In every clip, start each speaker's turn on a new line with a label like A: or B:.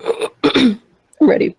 A: I'm ready.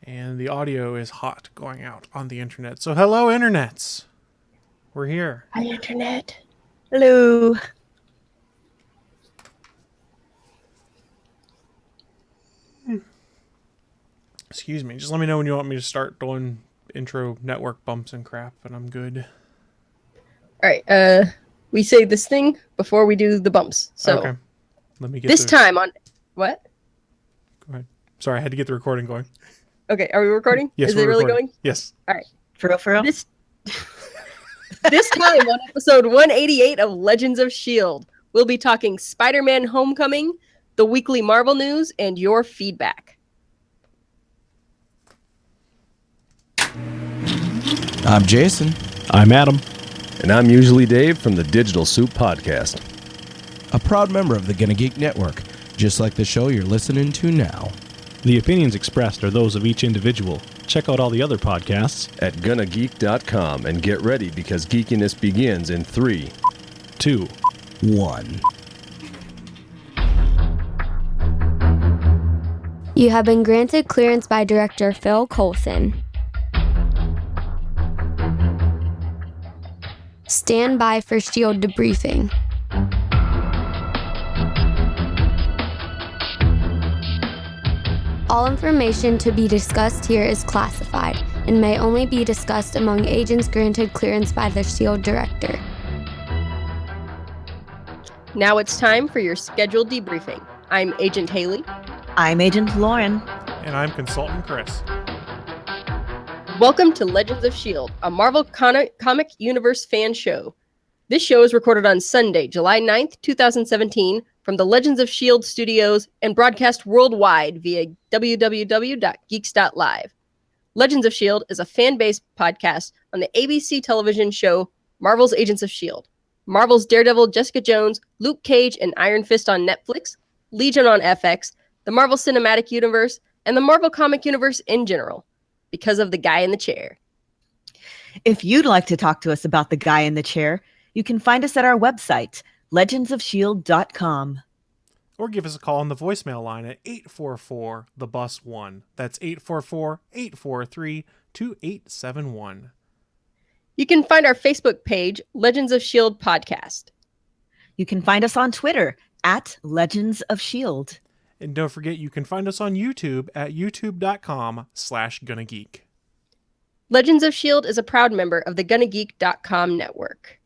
B: And the audio is hot going out on the internet. So hello, internets. We're here.
A: Hi, internet.
C: Hello.
B: Excuse me. Just let me know when you want me to start doing intro network bumps and crap, and I'm good.
A: All right. We say this thing before we do the bumps. So
B: Okay. Let me get
A: this time on what?
B: Go ahead. Sorry, I had to get the recording going.
A: Okay, are we recording?
B: Yes,
A: Is
B: we're
A: it really
B: recording.
A: going?
B: Yes.
A: All right.
C: For real?
A: This time on episode 188 of Legends of S.H.I.E.L.D., we'll be talking Spider-Man Homecoming, the weekly Marvel news, and your feedback.
D: I'm Jason.
E: I'm Adam.
F: And I'm usually Dave from the Digital Soup Podcast.
D: A proud member of the Gonna Geek Network, just like the show you're listening to now.
E: The opinions expressed are those of each individual. Check out all the other podcasts
F: At GonnaGeek.com and get ready because geekiness begins in 3,
E: 2.
D: 1.
G: You have been granted clearance by Director Phil Coulson. Stand by for S.H.I.E.L.D. debriefing. All information to be discussed here is classified and may only be discussed among agents granted clearance by the S.H.I.E.L.D. Director.
A: Now it's time for your scheduled debriefing. I'm Agent Haley.
C: I'm Agent Lauren.
B: And I'm Consultant Chris.
A: Welcome to Legends of S.H.I.E.L.D., a Marvel Comic Universe fan show. This show is recorded on Sunday, July 9th, 2017, from the Legends of S.H.I.E.L.D. studios and broadcast worldwide via www.geeks.live. Legends of S.H.I.E.L.D. is a fan-based podcast on the ABC television show Marvel's Agents of S.H.I.E.L.D., Marvel's Daredevil, Jessica Jones, Luke Cage, and Iron Fist on Netflix, Legion on FX, the Marvel Cinematic Universe, and the Marvel Comic Universe in general, because of the guy in the chair.
C: If you'd like to talk to us about the guy in the chair, you can find us at our website, legendsofshield.com.
B: Or give us a call on the voicemail line at 844-THE-BUS-1. That's 844-843-2871.
A: You can find our Facebook page, Legends of S.H.I.E.L.D. Podcast.
C: You can find us on Twitter at Legends of S.H.I.E.L.D.
B: And don't forget, you can find us on YouTube at youtube.com/GonnaGeek.
A: Legends of S.H.I.E.L.D. is a proud member of the GonnaGeek.com network.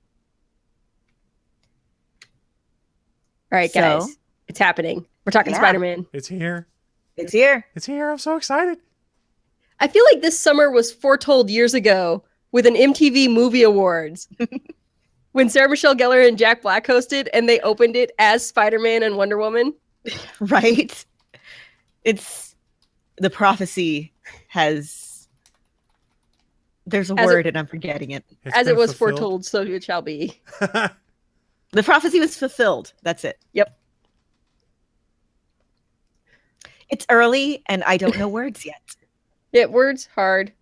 A: All right, guys. It's happening. We're talking Spider-Man.
B: It's here.
C: It's here.
B: It's here. I'm so excited.
A: I feel like this summer was foretold years ago with an MTV Movie Awards when Sarah Michelle Gellar and Jack Black hosted and they opened it as Spider-Man and Wonder Woman.
C: Right? It's the prophecy has... There's a word and I'm forgetting it.
A: As it was foretold, so it shall be.
C: The prophecy was fulfilled. That's it.
A: Yep.
C: It's early and I don't know words yet.
A: Yeah, words hard.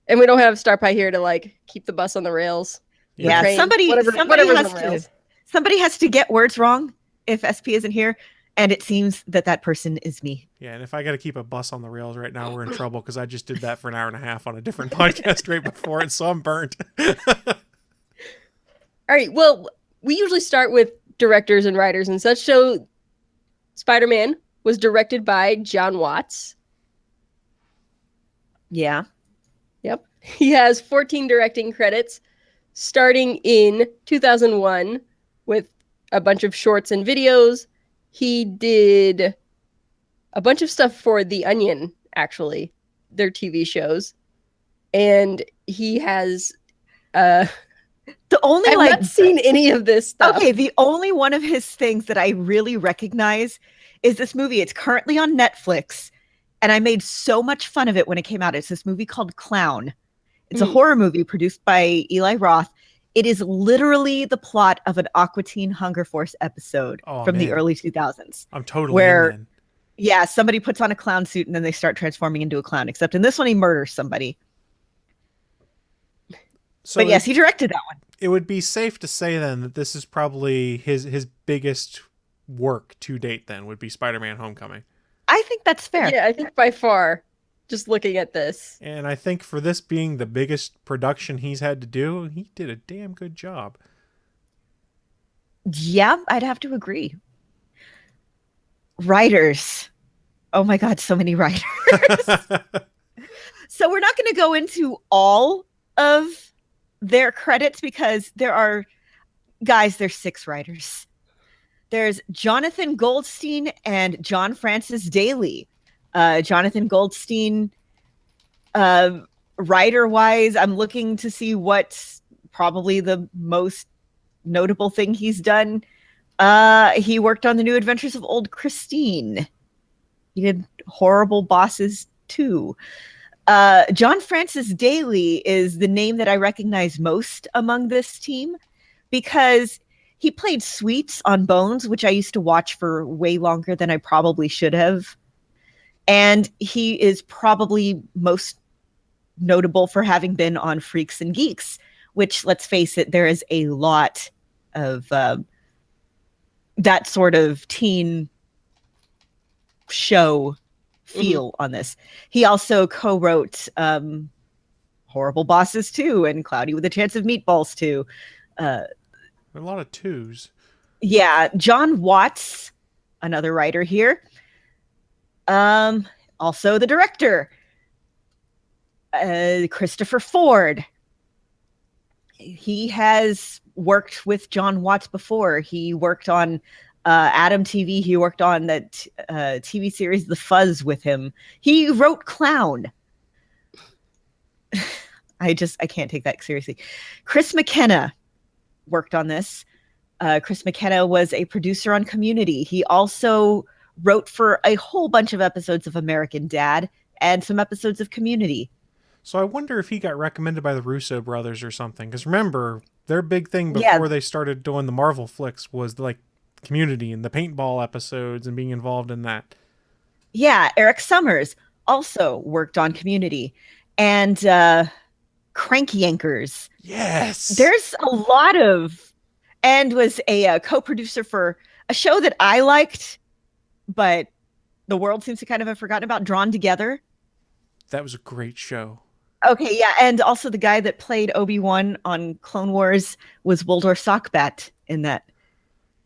A: And we don't have Star Pie here to like keep the bus on the rails.
C: Yeah,
A: train,
C: somebody
A: whatever's
C: has to get words wrong if SP isn't here, and it seems that person is me.
B: Yeah, and if I got to keep a bus on the rails right now, we're in trouble because I just did that for an hour and a half on a different podcast right before it, so I'm burnt.
A: All right, well, we usually start with directors and writers and such, so Spider-Man was directed by John Watts.
C: Yeah.
A: Yep. He has 14 directing credits, starting in 2001 with a bunch of shorts and videos. He did a bunch of stuff for The Onion, actually, their TV shows. And he has
C: The only
A: I've not seen any of this stuff.
C: Okay, the only one of his things that I really recognize is this movie. It's currently on Netflix, and I made so much fun of it when it came out. It's this movie called Clown. It's a horror movie produced by Eli Roth. It is literally the plot of an Aqua Teen Hunger Force episode from the early 2000s.
B: I'm totally in.
C: Yeah, somebody puts on a clown suit and then they start transforming into a clown, except in this one he murders somebody.
B: So
C: but yes, he directed that one.
B: It would be safe to say then that this is probably his biggest work to date then, would be Spider-Man Homecoming.
C: I think that's fair.
A: Yeah, I think by far, just looking at this.
B: And I think for this being the biggest production he's had to do, he did a damn good job.
C: Yeah, I'd have to agree. Writers. Oh my God, so many writers. So we're not going to go into all of their credits because there's 6 writers. There's Jonathan Goldstein and John Francis Daly. Jonathan Goldstein, writer-wise, I'm looking to see what's probably the most notable thing he's done. He worked on The New Adventures of Old Christine. He did Horrible Bosses 2. John Francis Daly is the name that I recognize most among this team because he played Sweets on Bones, which I used to watch for way longer than I probably should have. And he is probably most notable for having been on Freaks and Geeks, which, let's face it, there is a lot of that sort of teen show feel on this. He also co-wrote Horrible Bosses 2 and Cloudy with a Chance of Meatballs 2.
B: A lot of 2s.
C: Yeah, John Watts, another writer here. Also the director, Christopher Ford. He has worked with John Watts before. He worked on Adam TV. He worked on that TV series The Fuzz with him. He wrote Clown. I can't take that seriously. Chris McKenna worked on this. Chris McKenna was a producer on Community. He also wrote for a whole bunch of episodes of American Dad and some episodes of Community.
B: So I wonder if he got recommended by the Russo brothers or something. Because remember, their big thing before they started doing the Marvel flicks was like Community and the paintball episodes and being involved in that.
C: Yeah, Eric Summers also worked on Community. And Crank Yankers.
B: Yes!
C: There's a lot of... And was a co-producer for a show that I liked, but the world seems to kind of have forgotten about, Drawn Together.
B: That was a great show.
C: Okay, yeah, and also the guy that played Obi-Wan on Clone Wars was Waldorf Sockbat in that,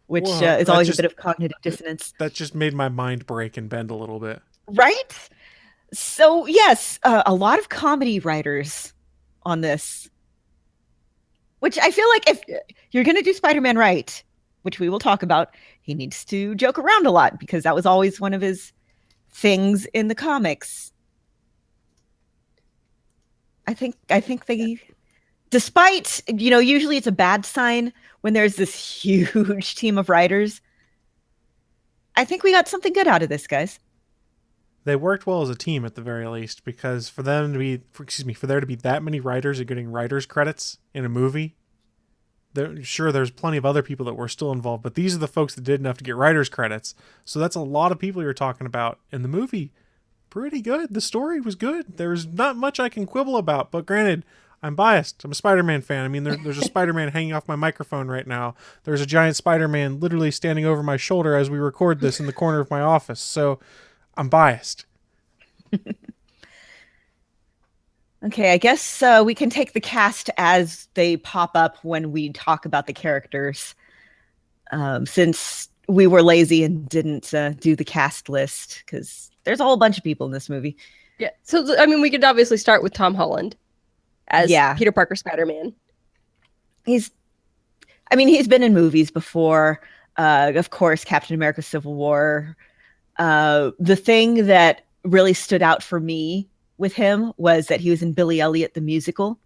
C: which is always a bit of cognitive dissonance.
B: That just made my mind break and bend a little bit.
C: Right? So, yes, a lot of comedy writers on this, which I feel like if you're going to do Spider-Man right, which we will talk about, he needs to joke around a lot because that was always one of his things in the comics. I think they, despite, usually it's a bad sign when there's this huge team of writers. I think we got something good out of this, guys.
B: They worked well as a team at the very least, because for there to be that many writers and getting writers credits in a movie, there's plenty of other people that were still involved, but these are the folks that did enough to get writers credits. So that's a lot of people you're talking about in the movie. Pretty good. The story was good. There's not much I can quibble about, but granted, I'm biased. I'm a Spider-Man fan. I mean, there's a Spider-Man hanging off my microphone right now. There's a giant Spider-Man literally standing over my shoulder as we record this in the corner of my office. So I'm biased.
C: Okay, I guess we can take the cast as they pop up when we talk about the characters. Since we were lazy and didn't do the cast list, because there's a whole bunch of people in this movie.
A: Yeah. So, I mean, we could obviously start with Tom Holland as Peter Parker Spider-Man.
C: He's been in movies before. Of course, Captain America Civil War. The thing that really stood out for me with him was that he was in Billy Elliot the musical,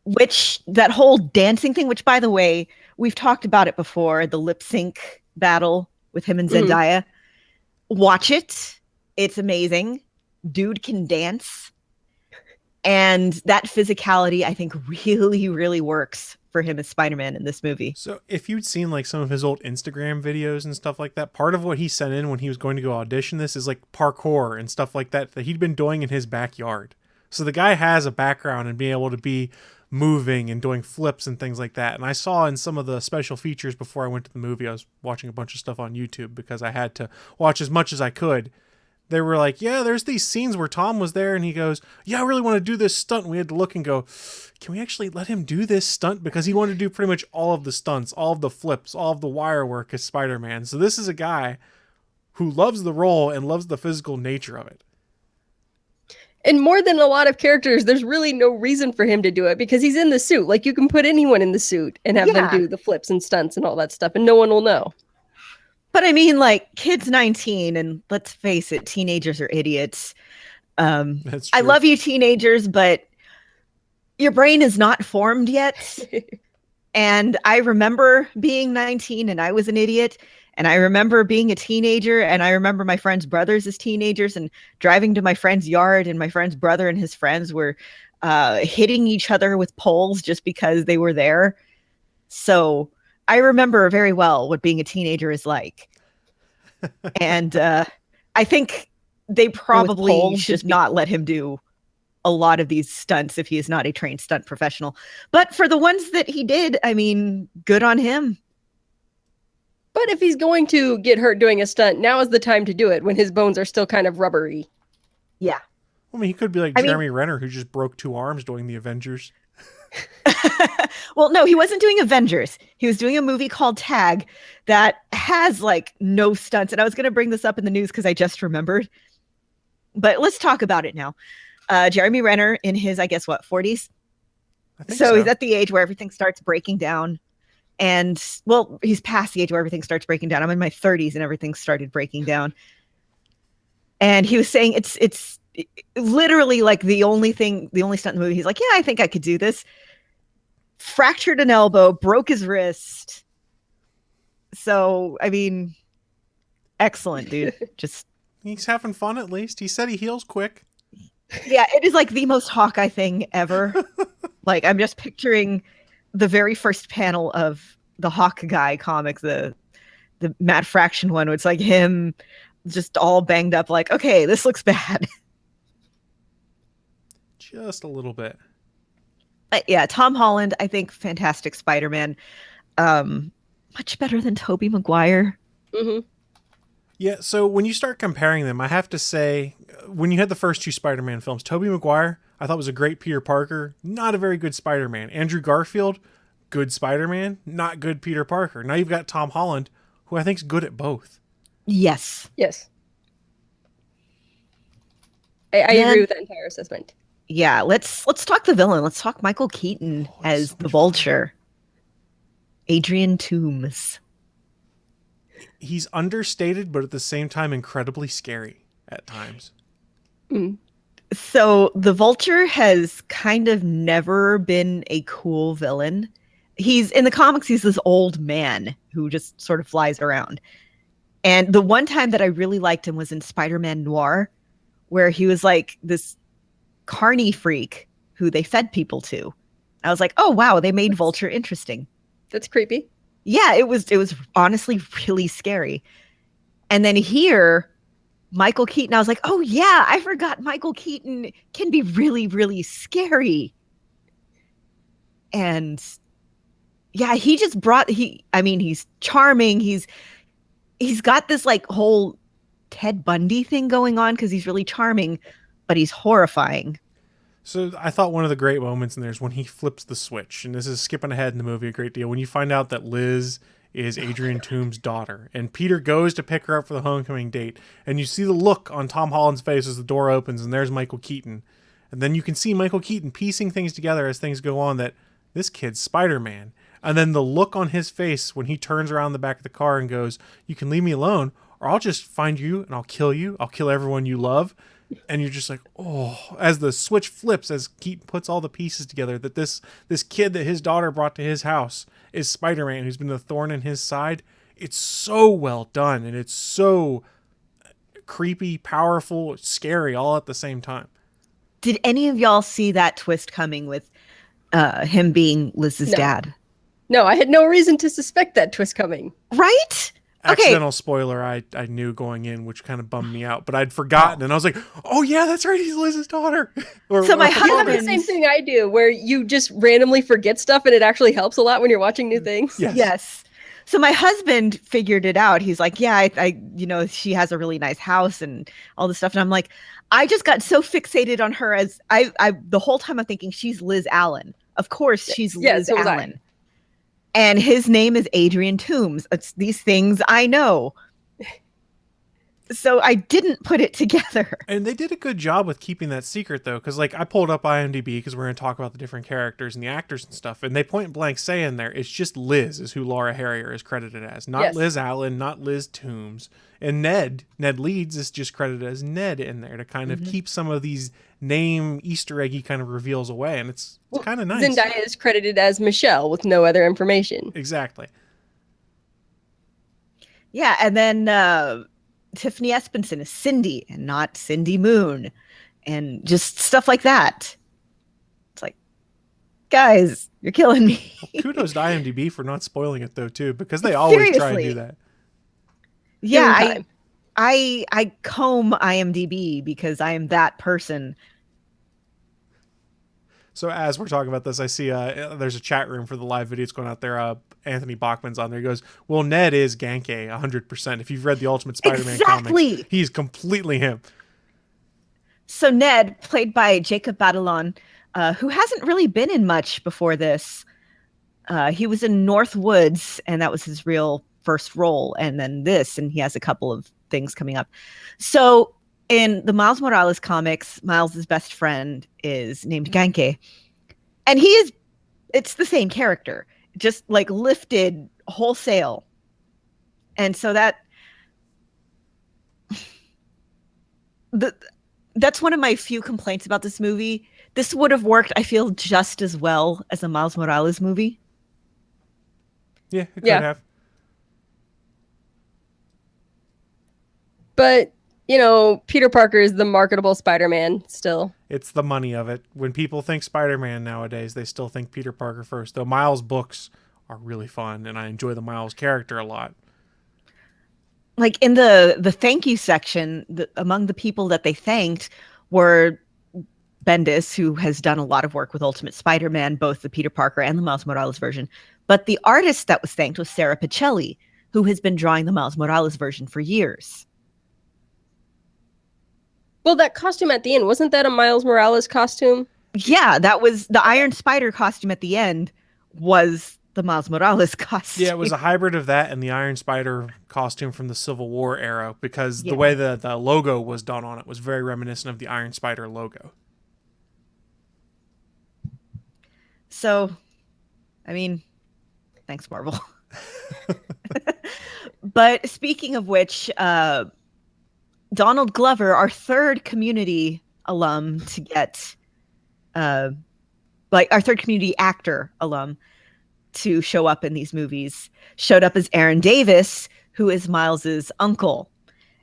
C: which that whole dancing thing, which by the way, we've talked about it before, the lip sync battle with him and Zendaya. Watch it. It's amazing. Dude can dance. And that physicality, I think, really, really works for him as Spider-Man in this movie.
B: So if you'd seen like some of his old Instagram videos and stuff like that, part of what he sent in when he was going to go audition this is like parkour and stuff like that he'd been doing in his backyard. So the guy has a background in being able to be moving and doing flips and things like that. And I saw in some of the special features before I went to the movie, I was watching a bunch of stuff on YouTube because I had to watch as much as I could. They were like, yeah, there's these scenes where Tom was there and he goes, yeah, I really want to do this stunt. And we had to look and go, can we actually let him do this stunt? Because he wanted to do pretty much all of the stunts, all of the flips, all of the wire work as Spider-Man. So this is a guy who loves the role and loves the physical nature of it.
A: And more than a lot of characters, there's really no reason for him to do it because he's in the suit. Like, you can put anyone in the suit and have them do the flips and stunts and all that stuff, and no one will know.
C: But I mean, like, kid's 19, and let's face it, teenagers are idiots.
B: That's true.
C: I love you, teenagers, but your brain is not formed yet. And I remember being 19 and I was an idiot. And I remember being a teenager, and I remember my friends' brothers as teenagers and driving to my friend's yard, and my friend's brother and his friends were hitting each other with poles just because they were there. So I remember very well what being a teenager is like. And I think they probably should not let him do a lot of these stunts if he is not a trained stunt professional. But for the ones that he did, I mean, good on him.
A: But if he's going to get hurt doing a stunt, now is the time to do it when his bones are still kind of rubbery.
C: Yeah.
B: I mean, he could be like Jeremy Renner, who just broke 2 arms doing the Avengers.
C: Well, no, he wasn't doing Avengers. He was doing a movie called Tag that has like no stunts. And I was going to bring this up in the news because I just remembered. But let's talk about it now. Jeremy Renner in his, I guess, 40s?
B: I think
C: so he's at the age where everything starts breaking down. And, well, he's past the age where everything starts breaking down. I'm in my 30s and everything started breaking down. And he was saying it's literally like the only stunt in the movie. He's like, yeah, I think I could do this. Fractured an elbow, broke his wrist. So, I mean, excellent, dude. Just
B: he's having fun at least. He said he heals quick.
C: Yeah, it is like the most Hawkeye thing ever. Like, I'm just picturing the very first panel of the Hawkeye comic, the Matt Fraction one, where it's like him just all banged up, like, okay, this looks bad.
B: Just a little bit.
C: Yeah, Tom Holland, I think, fantastic Spider-Man. Much better than Tobey Maguire.
A: Mm-hmm.
B: Yeah, so when you start comparing them, I have to say, when you had the first 2 Spider-Man films, Tobey Maguire, I thought was a great Peter Parker, not a very good Spider-Man. Andrew Garfield, good Spider-Man, not good Peter Parker. Now you've got Tom Holland, who I think is good at both.
C: Yes.
A: Yes. I agree with that entire assessment.
C: Yeah, let's talk the villain. Let's talk Michael Keaton as the Vulture. Adrian Toomes.
B: He's understated, but at the same time incredibly scary at times.
A: Mm.
C: So the Vulture has kind of never been a cool villain. He's in the comics, he's this old man who just sort of flies around. And the one time that I really liked him was in Spider-Man Noir, where he was like this carny freak who they fed people to. I was like, oh wow, they made Vulture interesting.
A: That's creepy.
C: Yeah, it was honestly really scary. And then here, Michael Keaton, I was like, oh yeah, I forgot Michael Keaton can be really, really scary. And yeah, he just he's charming. He's got this like whole Ted Bundy thing going on because he's really charming, but he's horrifying.
B: So I thought one of the great moments in there is when he flips the switch, and this is skipping ahead in the movie a great deal, when you find out that Liz is Adrian Toomes' daughter, and Peter goes to pick her up for the homecoming date, and you see the look on Tom Holland's face as the door opens, and there's Michael Keaton. And then you can see Michael Keaton piecing things together as things go on, that this kid's Spider-Man. And then the look on his face when he turns around the back of the car and goes, you can leave me alone, or I'll just find you and I'll kill you. I'll kill everyone you love. And you're just like, oh, as the switch flips, as Keaton puts all the pieces together, that this kid that his daughter brought to his house is Spider-Man, who's been the thorn in his side. It's so well done, and it's so creepy, powerful, scary, all at the same time.
C: Did any of y'all see that twist coming with him being Liz's dad?
A: No, I had no reason to suspect that twist coming.
C: Right?
B: Accidental spoiler I knew going in, which kind of bummed me out, but I'd forgotten, and I was like, oh yeah, that's right, he's Liz's daughter.
C: So my
A: You have
C: husband...
A: the same thing I do, where you just randomly forget stuff, and it actually helps a lot when you're watching new things.
C: Yes. So my husband figured it out. He's like, yeah, I she has a really nice house and all this stuff. And I'm like, I just got so fixated on her as I the whole time I'm thinking she's Liz Allen. Of course, she's Liz Allen. And his name is Adrian Toomes. It's these things I know. So I didn't put it together.
B: And they did a good job with keeping that secret, though, because like I pulled up IMDb because we're going to talk about the different characters and the actors and stuff, and they point blank say in there it's just Liz is who Laura Harrier is credited as, not Liz Allen, not Liz Toomes, and Ned Leeds is just credited as Ned in there to kind of keep some of these name Easter eggy kind of reveals away, and it's kind of nice.
A: Zendaya is credited as Michelle with no other information.
B: Exactly.
C: Yeah, and then Tiffany Espenson is Cindy and not Cindy Moon, and just stuff like that. It's like, guys, you're killing me.
B: Well, kudos to IMDb for not spoiling it though, too, because they always try and do that.
C: Yeah, I comb IMDb because I am that person.
B: So as we're talking about this, I see there's a chat room for the live videos going out there. Anthony Bachman's on there. He goes, well, Ned is Genke 100%. If you've read the Ultimate Spider-Man comics, he's completely him.
C: So Ned, played by Jacob Batalon, who hasn't really been in much before this. He was in North Woods, and that was his real first role. And then this, and he has a couple of things coming up. So in the Miles Morales comics, Miles' best friend is named Genke. And it's the same character, just like lifted wholesale. And so that's one of my few complaints about this movie. This would have worked, I feel, just as well as a Miles Morales movie.
B: Yeah, it could have.
A: But, Peter Parker is the marketable Spider-Man still.
B: It's the money of it. When people think Spider-Man nowadays, they still think Peter Parker first. Though Miles books are really fun, and I enjoy the Miles character a lot.
C: Like in the thank you section, among the people that they thanked were Bendis, who has done a lot of work with Ultimate Spider-Man, both the Peter Parker and the Miles Morales version. But the artist that was thanked was Sarah Pichelli, who has been drawing the Miles Morales version for years.
A: Well, that costume at the end, wasn't that a Miles Morales costume?
C: Yeah, that was the Iron Spider costume at the end was the Miles Morales costume.
B: Yeah, it was a hybrid of that and the Iron Spider costume from the Civil War era, because the way the logo was done on it was very reminiscent of the Iron Spider logo.
C: So, I mean, thanks, Marvel. But speaking of which, Donald Glover, our third Community alum to get, our third Community actor alum to show up in these movies, showed up as Aaron Davis, who is Miles's uncle,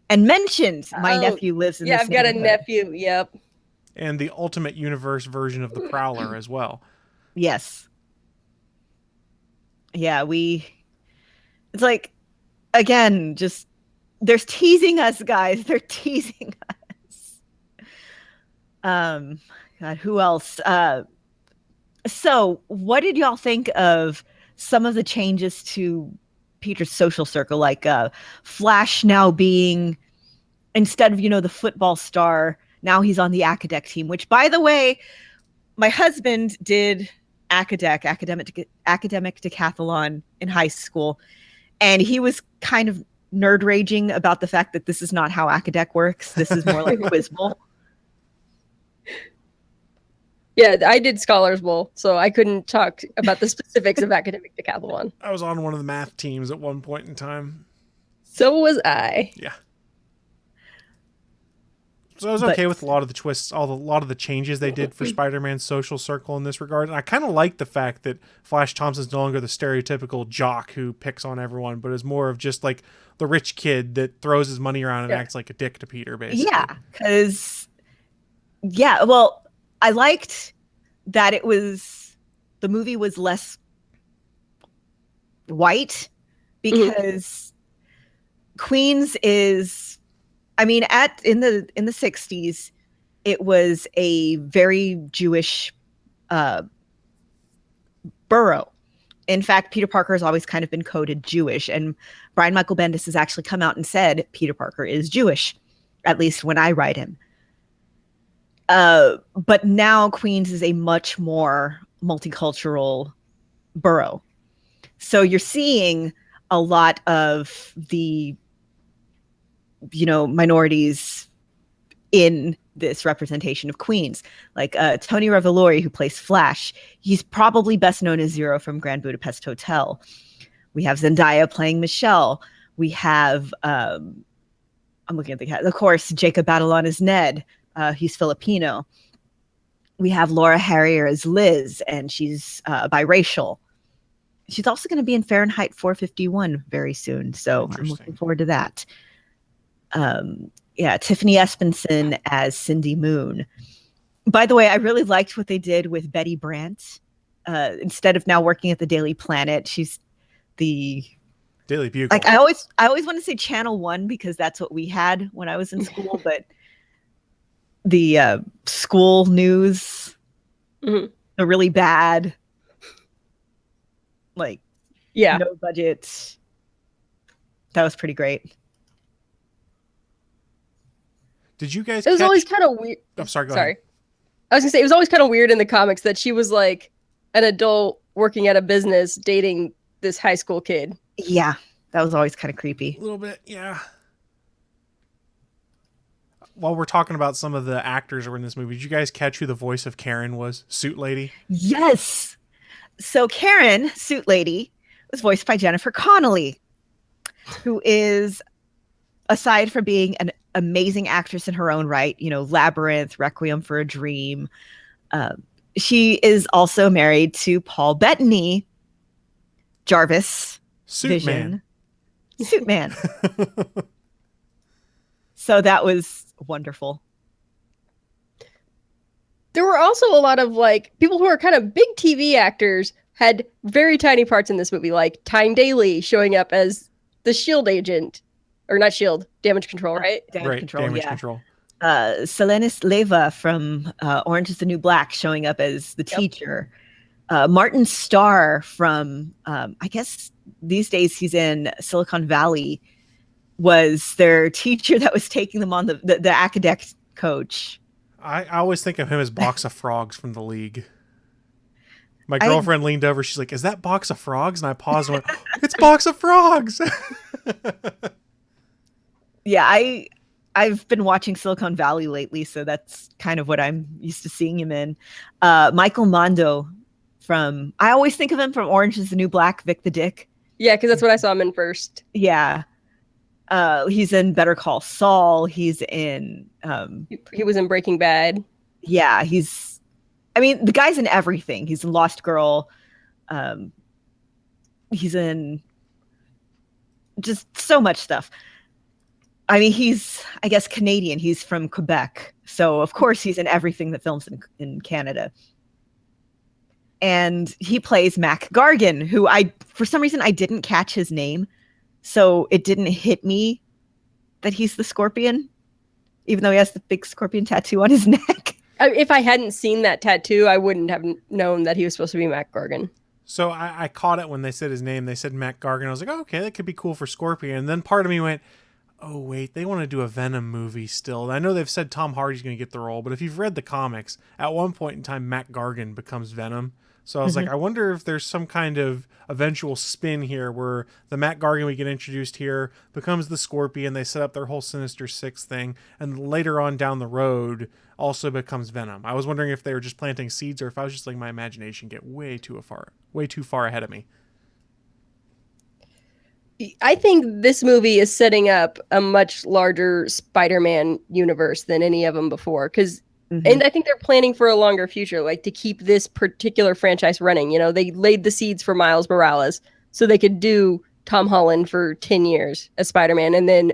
C: and mentioned my nephew lives in this
A: I've got a nephew. Yep.
B: And the Ultimate Universe version of the Prowler as well.
C: Yes. Yeah, it's like, again, just, they're teasing us, guys. They're teasing us. God, who else? So what did y'all think of some of the changes to Peter's social circle? Like Flash now being, instead of, the football star, now he's on the Academic team, which, by the way, my husband did academic decathlon in high school. And he was kind of nerd raging about the fact that this is not how Academic works. This is more like Quiz Bowl.
A: Yeah, I did Scholars Bowl, so I couldn't talk about the specifics of Academic decathlon.
B: I was on one of the math teams at one point in time.
A: So was I.
B: Yeah. So I was
C: But-
B: okay with a lot of the twists, a lot of the changes they did for Spider-Man's social circle in this regard. And I kind of like the fact that Flash Thompson's no longer the stereotypical jock who picks on everyone, but is more of just like the rich kid that throws his money around and
A: Yeah.
B: acts like a dick to Peter, basically.
C: Yeah, because well, I liked that the movie was less white because Queens is, I mean, in the 60s, it was a very Jewish borough. In fact, Peter Parker has always kind of been coded Jewish, and Brian Michael Bendis has actually come out and said Peter Parker is Jewish, at least when I write him. But now Queens is a much more multicultural borough. So you're seeing a lot of the, minorities in this representation of Queens. Like Tony Revolori, who plays Flash, he's probably best known as Zero from Grand Budapest Hotel. We have Zendaya playing Michelle. We have, I'm looking at the cast, of course, Jacob Batalon as Ned. He's Filipino. We have Laura Harrier as Liz, and she's biracial. She's also going to be in Fahrenheit 451 very soon, so I'm looking forward to that. Tiffany Espenson as Cindy Moon. By the way, I really liked what they did with Betty Brant. Instead of now working at the Daily Planet, she's the
B: Daily Bugle.
C: like I always want to say Channel 1 because that's what we had when I was in school, but the school news, the really bad, like no budget. That was pretty great.
B: Did you guys?
A: It was always kind of weird.
B: I'm sorry. Go
A: Sorry.
B: ahead.
A: I was gonna say it was always kind of weird in the comics that she was like an adult working at a business dating this high school kid.
C: Yeah, that was always kind of creepy.
B: A little bit, yeah. While we're talking about some of the actors who were in this movie, did you guys catch who the voice of Karen was? Suit Lady?
C: Yes. So Karen, Suit Lady, was voiced by Jennifer Connelly, who is, aside from being an amazing actress in her own right, Labyrinth, Requiem for a Dream, she is also married to Paul Bettany, Jarvis,
B: Suit
C: Vision,
B: Man.
C: Suit Man. So that was wonderful.
A: There were also a lot of like people who are kind of big TV actors had very tiny parts in this movie, like Tyne Daly showing up as the Shield agent, or not Shield, Damage Control, right?
C: Damage Control,
B: Damage
C: yeah.
B: Control.
C: Selenis Leva from Orange is the New Black showing up as the teacher. Martin Starr from, I guess these days he's in Silicon Valley, was their teacher that was taking them on the academic coach.
B: I always think of him as Box of Frogs from The League. My girlfriend leaned over. She's like, "Is that Box of Frogs?" And I paused and went, "It's Box of Frogs."
C: Yeah, I've been watching Silicon Valley lately, so that's kind of what I'm used to seeing him in. Michael Mondo from, I always think of him from Orange is the New Black, Vic the Dick.
A: Yeah, because that's what I saw him in first.
C: Yeah. He's in Better Call Saul. He's in...
A: he was in Breaking Bad.
C: Yeah, the guy's in everything. He's in Lost Girl. He's in just so much stuff. I mean, he's, I guess, Canadian. He's from Quebec. So, of course, he's in everything that films in Canada. And he plays Mac Gargan, who for some reason, I didn't catch his name. So it didn't hit me that he's the Scorpion, even though he has the big scorpion tattoo on his neck.
A: If I hadn't seen that tattoo, I wouldn't have known that he was supposed to be Mac Gargan.
B: So I caught it when they said his name. They said Mac Gargan. I was like, oh, okay, that could be cool for Scorpion. And then part of me went, oh, wait, they want to do a Venom movie still. I know they've said Tom Hardy's going to get the role, but if you've read the comics, at one point in time, Mac Gargan becomes Venom. So I was like, I wonder if there's some kind of eventual spin here where the Mac Gargan we get introduced here becomes the Scorpion. They set up their whole Sinister Six thing, and later on down the road also becomes Venom. I was wondering if they were just planting seeds or if I was just letting my imagination get way too far ahead of me.
A: I think this movie is setting up a much larger Spider-Man universe than any of them before. And I think they're planning for a longer future, like to keep this particular franchise running. You know, they laid the seeds for Miles Morales so they could do Tom Holland for 10 years as Spider-Man and then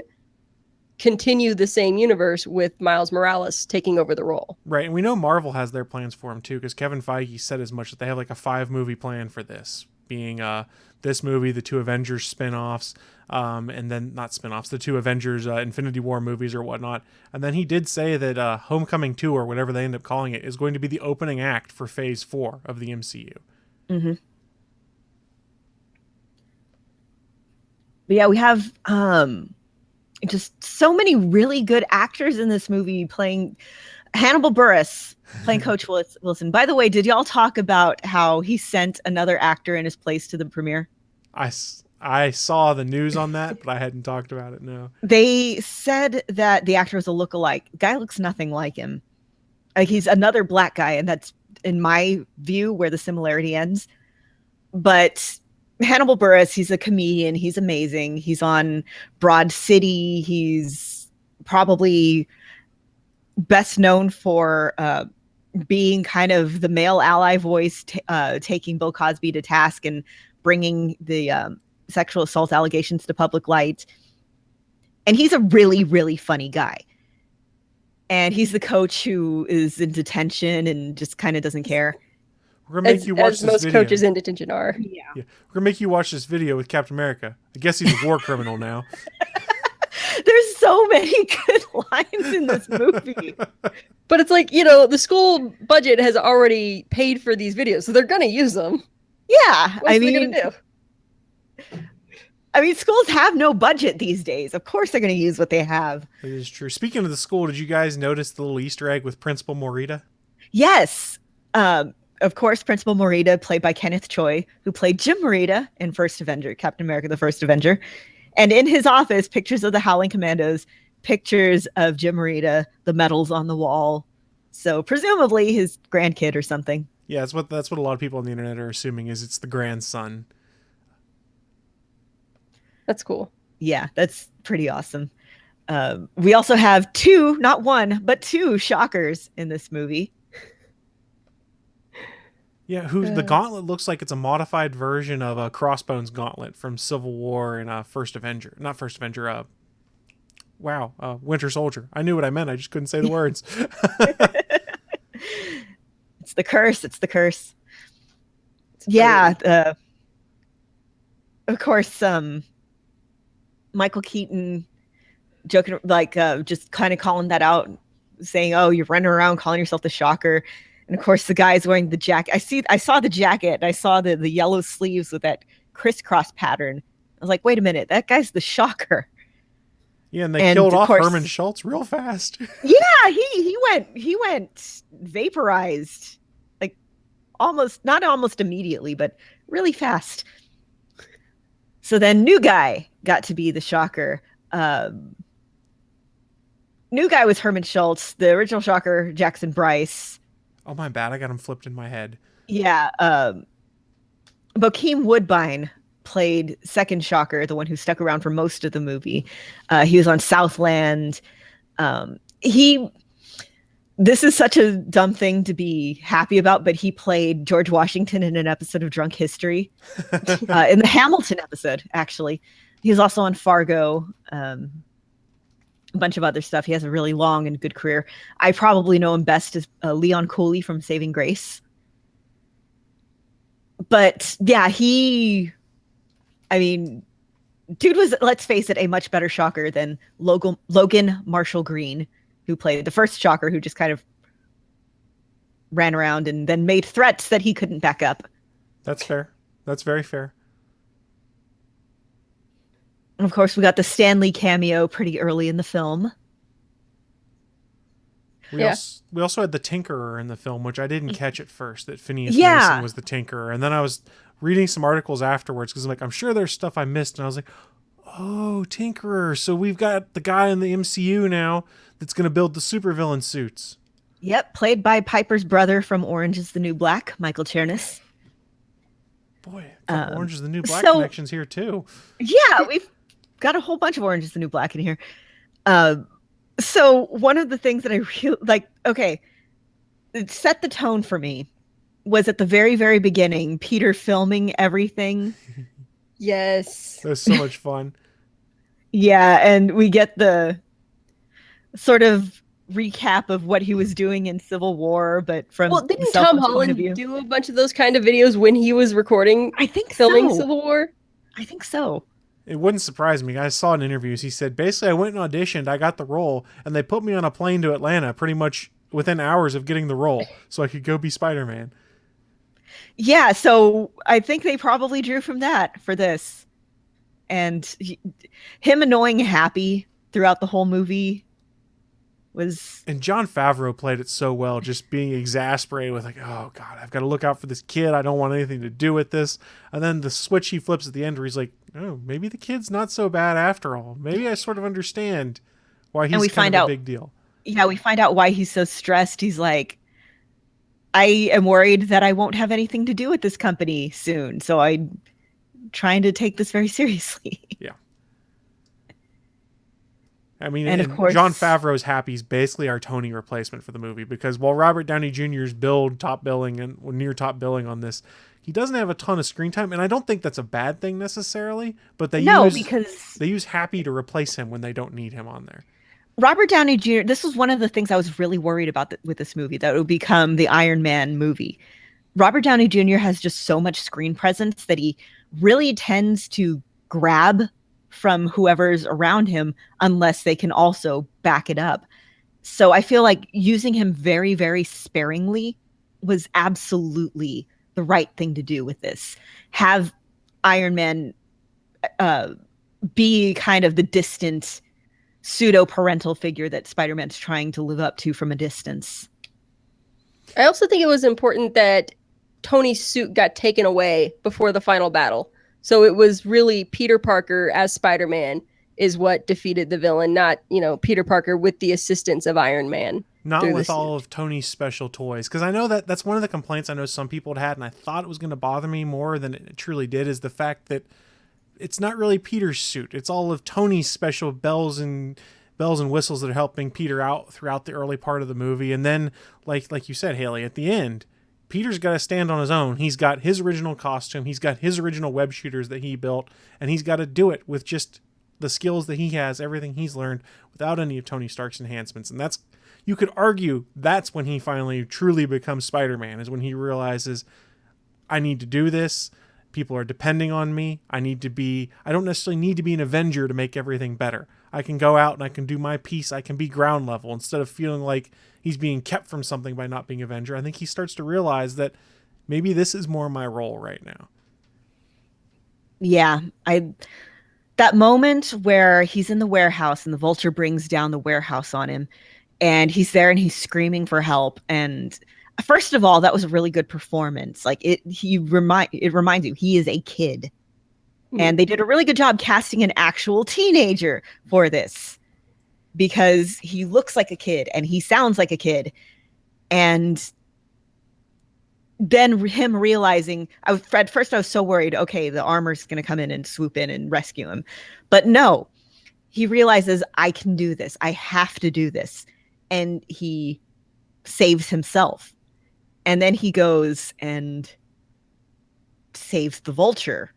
A: continue the same universe with Miles Morales taking over the role.
B: Right, and we know Marvel has their plans for him too, because Kevin Feige said as much that they have like a 5-movie plan for this, being this movie, the 2 Avengers spin-offs, and then not spin-offs, the 2 Avengers Infinity War movies or whatnot. And then he did say that Homecoming 2, or whatever they end up calling it, is going to be the opening act for Phase 4 of the MCU.
C: Mm-hmm. But yeah, we have just so many really good actors in this movie playing. Hannibal Buress playing Coach Wilson. By the way, did y'all talk about how he sent another actor in his place to the premiere?
B: I saw the news on that, but I hadn't talked about it, no.
C: They said that the actor was a lookalike. Guy looks nothing like him. Like, he's another black guy, and that's, in my view, where the similarity ends. But Hannibal Buress, he's a comedian. He's amazing. He's on Broad City. He's probably best known for being kind of the male ally voice, taking Bill Cosby to task and bringing the sexual assault allegations to public light. And he's a really, really funny guy. And he's the coach who is in detention and just kind of doesn't care.
B: We're gonna make you watch
A: as
B: this
A: most
B: video.
A: coaches in detention are.
C: Yeah.
B: We're gonna make you watch this video with Captain America. I guess he's a war criminal now.
C: There's so many good lines in this movie.
A: But it's like, you know, the school budget has already paid for these videos, so they're going to use them.
C: Yeah.
A: What's they going to do?
C: I mean, schools have no budget these days. Of course they're going to use what they have.
B: It is true. Speaking of the school, did you guys notice the little Easter egg with Principal Morita?
C: Yes. Of course, Principal Morita, played by Kenneth Choi, who played Jim Morita in First Avenger, Captain America, the First Avenger. And in his office, pictures of the Howling Commandos, pictures of Jim Morita, the medals on the wall. So presumably his grandkid or something.
B: Yeah, that's what a lot of people on the internet are assuming, is it's the grandson.
A: That's cool.
C: Yeah, that's pretty awesome. We also have 2, not 1, but 2 shockers in this movie.
B: Yeah, the gauntlet looks like it's a modified version of a Crossbones gauntlet from Civil War and First Avenger. Not First Avenger, Winter Soldier. I knew what I meant, I just couldn't say the words.
C: It's the curse. Yeah, of course, Michael Keaton joking, like, just kind of calling that out, saying, "Oh, you're running around calling yourself the Shocker." And of course, the guy's wearing the jacket. I saw the jacket. I saw the yellow sleeves with that crisscross pattern. I was like, wait a minute, that guy's the Shocker.
B: Yeah, and they killed off Herman Schultz real fast.
C: Yeah, he went vaporized, like not almost immediately, but really fast. So then New Guy got to be the Shocker. New Guy was Herman Schultz. The original Shocker, Jackson Bryce.
B: Oh, my bad. I got him flipped in my head.
C: Yeah. Bokeem Woodbine played second Shocker, the one who stuck around for most of the movie. He was on Southland. This is such a dumb thing to be happy about, but he played George Washington in an episode of Drunk History. In the Hamilton episode, actually. He was also on Fargo. A bunch of other stuff. He has a really long and good career. I probably know him best as Leon Cooley from Saving Grace. But yeah, dude was, let's face it, a much better Shocker than Logan Marshall Green, who played the first Shocker, who just kind of ran around and then made threats that he couldn't back up.
B: That's fair. That's very fair.
C: And of course, we got the Stan Lee cameo pretty early in the film.
B: We also had the Tinkerer in the film, which I didn't catch at first, that Phineas
C: Yeah.
B: Mason was the Tinkerer. And then I was reading some articles afterwards because I'm sure there's stuff I missed. And I was like, oh, Tinkerer. So we've got the guy in the MCU now that's going to build the supervillain suits.
C: Yep, played by Piper's brother from Orange is the New Black, Michael Chernus.
B: Boy, got Orange is the New Black
C: so-
B: connections here too.
C: Yeah, we've got a whole bunch of Orange is the New Black in here. So one of the things that I really like, okay, it set the tone for me was at the very, very beginning, Peter filming everything.
A: Yes.
B: That was so much fun.
C: Yeah, and we get the sort of recap of what he was doing in Civil War, but from
A: Well, didn't
C: Selma's
A: Tom
C: point of
A: Holland
C: view.
A: do a bunch of those kind of videos when he was recording,
C: I think
A: filming
C: so.
A: Civil War?
C: I think so.
B: It wouldn't surprise me. I saw in interviews, he said, basically, I went and auditioned, I got the role, and they put me on a plane to Atlanta pretty much within hours of getting the role so I could go be Spider-Man.
C: Yeah, so I think they probably drew from that for this. And him annoying Happy throughout the whole movie was...
B: And Jon Favreau played it so well, just being exasperated with like, oh God, I've got to look out for this kid. I don't want anything to do with this. And then the switch he flips at the end where he's like, oh, maybe the kid's not so bad after all. Maybe I sort of understand why he's kind of a big deal.
C: Yeah, we find out why he's so stressed. He's like, I am worried that I won't have anything to do with this company soon. So I'm trying to take this very seriously.
B: Yeah. I mean,
C: And
B: and
C: of course-
B: Jon Favreau's Happy's basically our Tony replacement for the movie, because while Robert Downey Jr.'s top billing and near top billing on this, he doesn't have a ton of screen time, and I don't think that's a bad thing necessarily. But they use Happy to replace him when they don't need him on there.
C: Robert Downey Jr., this was one of the things I was really worried about with this movie, that it would become the Iron Man movie. Robert Downey Jr. has just so much screen presence that he really tends to grab from whoever's around him unless they can also back it up. So I feel like using him very, very sparingly was absolutely the right thing to do with this. Have Iron Man be kind of the distant pseudo-parental figure that Spider-Man's trying to live up to from a distance.
A: I also think it was important that Tony's suit got taken away before the final battle. So it was really Peter Parker as Spider-Man is what defeated the villain, not, Peter Parker with the assistance of Iron Man.
B: Not with all of Tony's special toys. Because I know that's one of the complaints I know some people had, and I thought it was going to bother me more than it truly did, is the fact that it's not really Peter's suit. It's all of Tony's special bells and whistles that are helping Peter out throughout the early part of the movie. And then, like you said, Haley, at the end, Peter's got to stand on his own. He's got his original costume. He's got his original web shooters that he built, and he's got to do it with just the skills that he has, everything he's learned, without any of Tony Stark's enhancements. And you could argue that's when he finally truly becomes Spider-Man, is when he realizes, I need to do this. People are depending on me. I don't necessarily need to be an Avenger to make everything better. I can go out and I can do my piece. I can be ground level instead of feeling like he's being kept from something by not being Avenger. I think he starts to realize that maybe this is more my role right now.
C: Yeah, that moment where he's in the warehouse and the Vulture brings down the warehouse on him, and he's there and he's screaming for help. And first of all, that was a really good performance. Like it reminds you he is a kid. And they did a really good job casting an actual teenager for this, because he looks like a kid and he sounds like a kid. And then him realizing, at first I was so worried, okay, the armor's going to come in and swoop in and rescue him. But no, he realizes, I can do this. I have to do this. And he saves himself. And then he goes and saves the Vulture.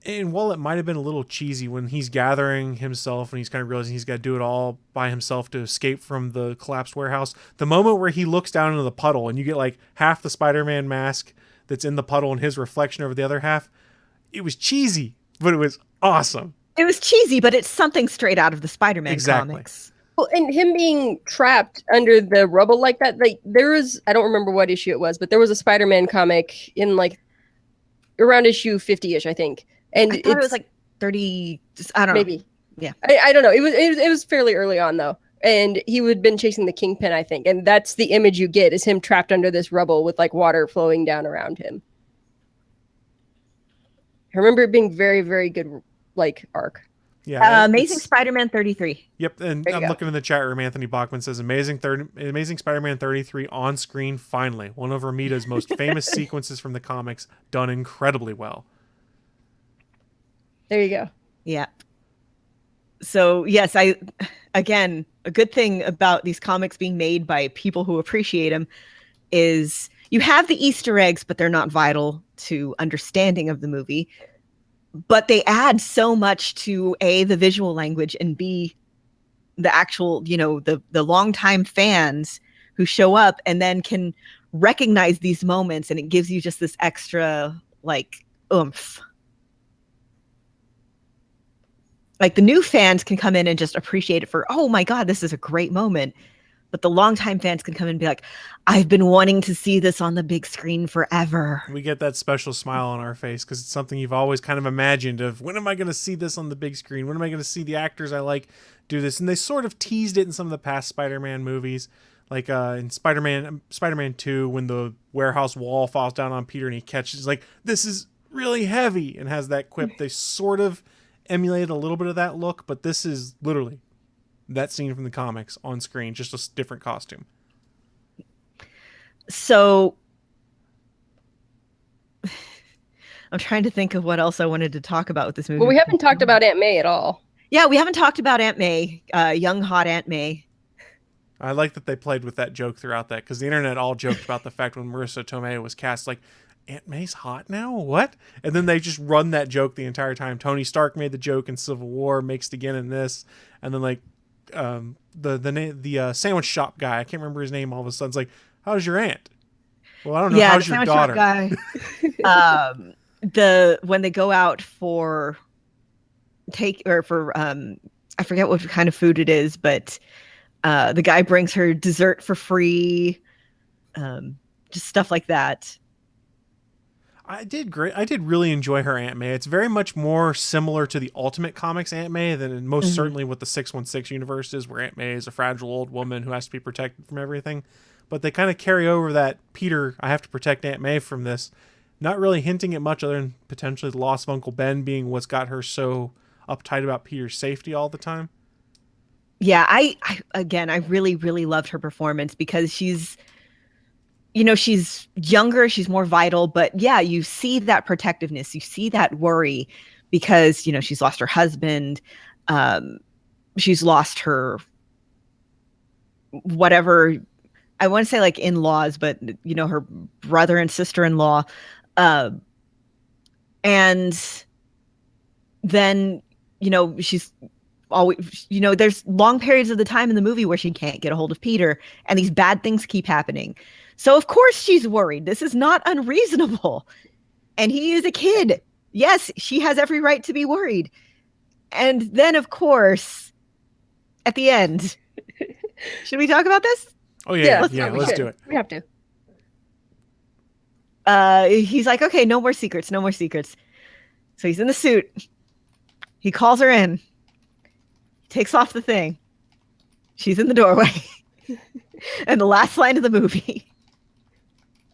B: And while it might have been a little cheesy when he's gathering himself and he's kind of realizing he's got to do it all by himself to escape from the collapsed warehouse, the moment where he looks down into the puddle and you get like half the Spider-Man mask that's in the puddle and his reflection over the other half, it was cheesy, but it was awesome.
C: It was cheesy, but it's something straight out of the Spider-Man comics.
A: Well, and him being trapped under the rubble like that, I don't remember what issue it was, but there was a Spider-Man comic in around issue 50-ish, I think. And
C: I thought it was like 30, I don't know.
A: Maybe.
C: Yeah.
A: I don't know. It was fairly early on though. And he had been chasing the Kingpin, I think. And that's the image you get, is him trapped under this rubble with water flowing down around him. I remember it being very, very good arc.
B: Yeah,
C: Amazing
B: it's-
C: Spider-Man 33.
B: Yep, and
A: There you
B: I'm
A: go.
B: looking in the chat room. Anthony Bachman says, Amazing Spider-Man 33 on screen, finally. One of Romita's most famous sequences from the comics, done incredibly well.
A: There you go.
C: Yeah. So yes, again, a good thing about these comics being made by people who appreciate them is you have the Easter eggs, but they're not vital to understanding of the movie. But they add so much to A, the visual language, and B, the actual, the longtime fans who show up and then can recognize these moments, and it gives you just this extra like oomph. Like the new fans can come in and just appreciate it for, oh my God, this is a great moment. But the longtime fans can come in and be like, I've been wanting to see this on the big screen forever.
B: We get that special smile on our face because it's something you've always kind of imagined of, when am I going to see this on the big screen? When am I going to see the actors I like do this? And they sort of teased it in some of the past Spider-Man movies. Like in Spider-Man 2, when the warehouse wall falls down on Peter and he catches, like, this is really heavy, and has that quip. They sort of emulated a little bit of that look, but this is literally that scene from the comics on screen, just a different costume.
C: So I'm trying to think of what else I wanted to talk about with this movie.
A: Well, we haven't talked about Aunt May at all.
C: Yeah, we haven't talked about Aunt May, young hot Aunt May.
B: I like that they played with that joke throughout that, because the internet all joked about the fact when Marissa Tomei was cast, like, Aunt May's hot now? What? And then they just run that joke the entire time. Tony Stark made the joke in Civil War, makes it again in this, and then like the sandwich shop guy, I can't remember his name, all of a sudden, it's like, how's your aunt? Well, I don't know.
C: Yeah,
B: how's
C: the
B: your
C: sandwich shop
B: daughter?
C: guy. When they go out for I forget what kind of food it is, but the guy brings her dessert for free, just stuff like that.
B: I did really enjoy her Aunt May. It's very much more similar to the Ultimate Comics Aunt May than most certainly what the 616 universe is, where Aunt May is a fragile old woman who has to be protected from everything. But they kind of carry over that, Peter, I have to protect Aunt May from this, not really hinting at much other than potentially the loss of Uncle Ben being what's got her so uptight about Peter's safety all the time.
C: Yeah, I really, really loved her performance because she's younger, she's more vital, but yeah, you see that protectiveness, you see that worry because, she's lost her husband, she's lost her whatever, I want to say like in-laws, but her brother and sister-in-law. And then, she's always, there's long periods of the time in the movie where she can't get a hold of Peter and these bad things keep happening. So of course she's worried. This is not unreasonable. And he is a kid. Yes, she has every right to be worried. And then of course, at the end, should we talk about this?
B: Oh yeah,
A: let's
B: do it.
A: We have to.
C: He's like, okay, no more secrets, no more secrets. So he's in the suit. He calls her in. He takes off the thing. She's in the doorway. And the last line of the movie.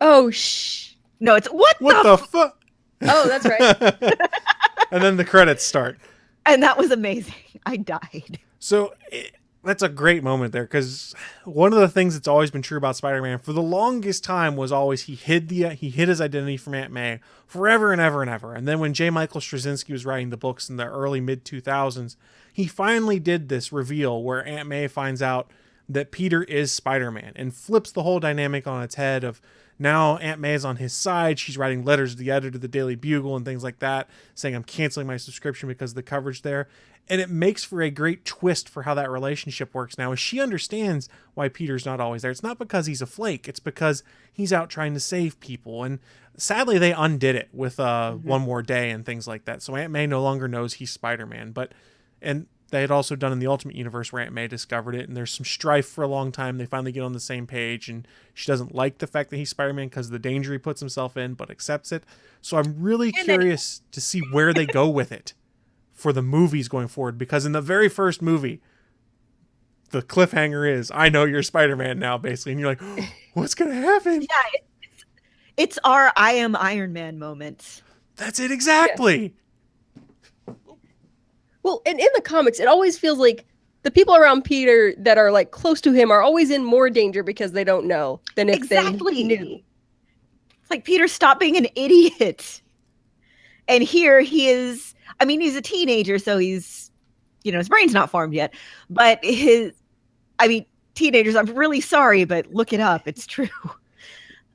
A: Oh, shh.
C: No, it's what
B: the fuck?
A: Oh, that's right.
B: And then the credits start.
C: And that was amazing. I died.
B: So that's a great moment there, because one of the things that's always been true about Spider-Man for the longest time was always he hid his identity from Aunt May forever and ever and ever. And then when J. Michael Straczynski was writing the books in the early mid-2000s, he finally did this reveal where Aunt May finds out that Peter is Spider-Man and flips the whole dynamic on its head of now Aunt May is on his side. She's writing letters to the editor of the Daily Bugle and things like that, saying I'm canceling my subscription because of the coverage there. And it makes for a great twist for how that relationship works now, as she understands why Peter's not always there. It's not because he's a flake. It's because he's out trying to save people. And sadly, they undid it with One More Day and things like that. So Aunt May no longer knows he's Spider-Man. And they had also done in the Ultimate Universe where Aunt May discovered it, and there's some strife for a long time. They finally get on the same page, and she doesn't like the fact that he's Spider-Man because of the danger he puts himself in, but accepts it. So I'm really curious to see where they go with it for the movies going forward, because in the very first movie, the cliffhanger is, I know you're Spider-Man now, basically, and you're like, oh, what's going to happen?
C: Yeah, it's our I am Iron Man moment.
B: That's it exactly.
A: Well, and in the comics, it always feels like the people around Peter that are like close to him are always in more danger because they don't know than if
C: Exactly.
A: they knew.
C: It's like, Peter, stop being an idiot. And here he is. I mean, he's a teenager, so he's, his brain's not formed yet. But teenagers, I'm really sorry, but look it up. It's true.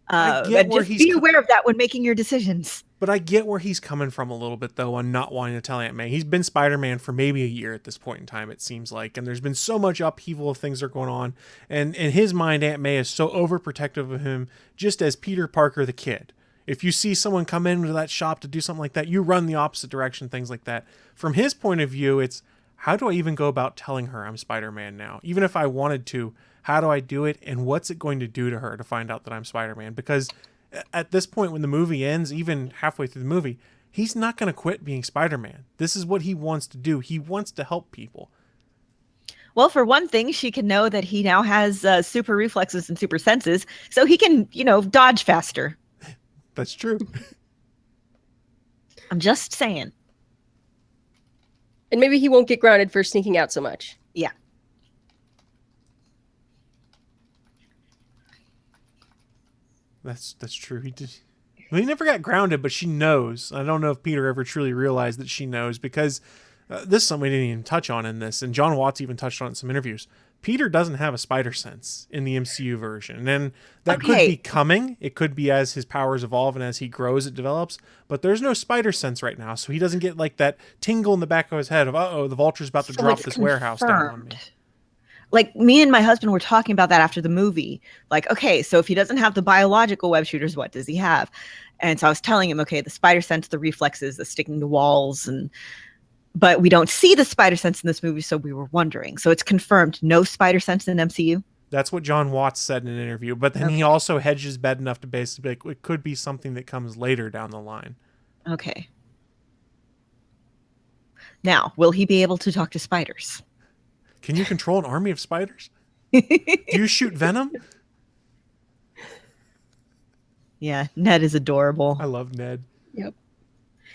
C: And just be aware of that when making your decisions.
B: But I get where he's coming from a little bit, though, on not wanting to tell Aunt May. He's been Spider-Man for maybe a year at this point in time, it seems like. And there's been so much upheaval of things that are going on. And in his mind, Aunt May is so overprotective of him, just as Peter Parker the kid. If you see someone come into that shop to do something like that, you run the opposite direction, things like that. From his point of view, it's, how do I even go about telling her I'm Spider-Man now? Even if I wanted to, how do I do it? And what's it going to do to her to find out that I'm Spider-Man? Because at this point, when the movie ends, even halfway through the movie, he's not going to quit being Spider-Man. This is what he wants to do. He wants to help people.
C: Well, for one thing, she can know that he now has super reflexes and super senses, so he can, dodge faster.
B: That's true.
C: I'm just saying.
A: And maybe he won't get grounded for sneaking out so much.
C: Yeah.
B: That's true. He never got grounded, but she knows. I don't know if Peter ever truly realized that she knows, because this is something we didn't even touch on in this, and John Watts even touched on it in some interviews. Peter doesn't have a spider sense in the MCU version, and that could be coming. It could be as his powers evolve and as he grows, it develops. But there's no spider sense right now, so he doesn't get like that tingle in the back of his head of, the Vulture's about to drop this warehouse down on me.
C: Like, me and my husband were talking about that after the movie. Like, okay, so if he doesn't have the biological web shooters, what does he have? And so I was telling him, okay, the spider sense, the reflexes, the sticking to walls, but we don't see the spider sense in this movie, so we were wondering. So it's confirmed, no spider sense in MCU?
B: That's what John Watts said in an interview, but then he also hedged his bet enough to basically be like, it could be something that comes later down the line.
C: Okay. Now, will he be able to talk to spiders?
B: Can you control an army of spiders? Do you shoot venom?
C: Yeah, Ned is adorable.
B: I love Ned.
A: Yep.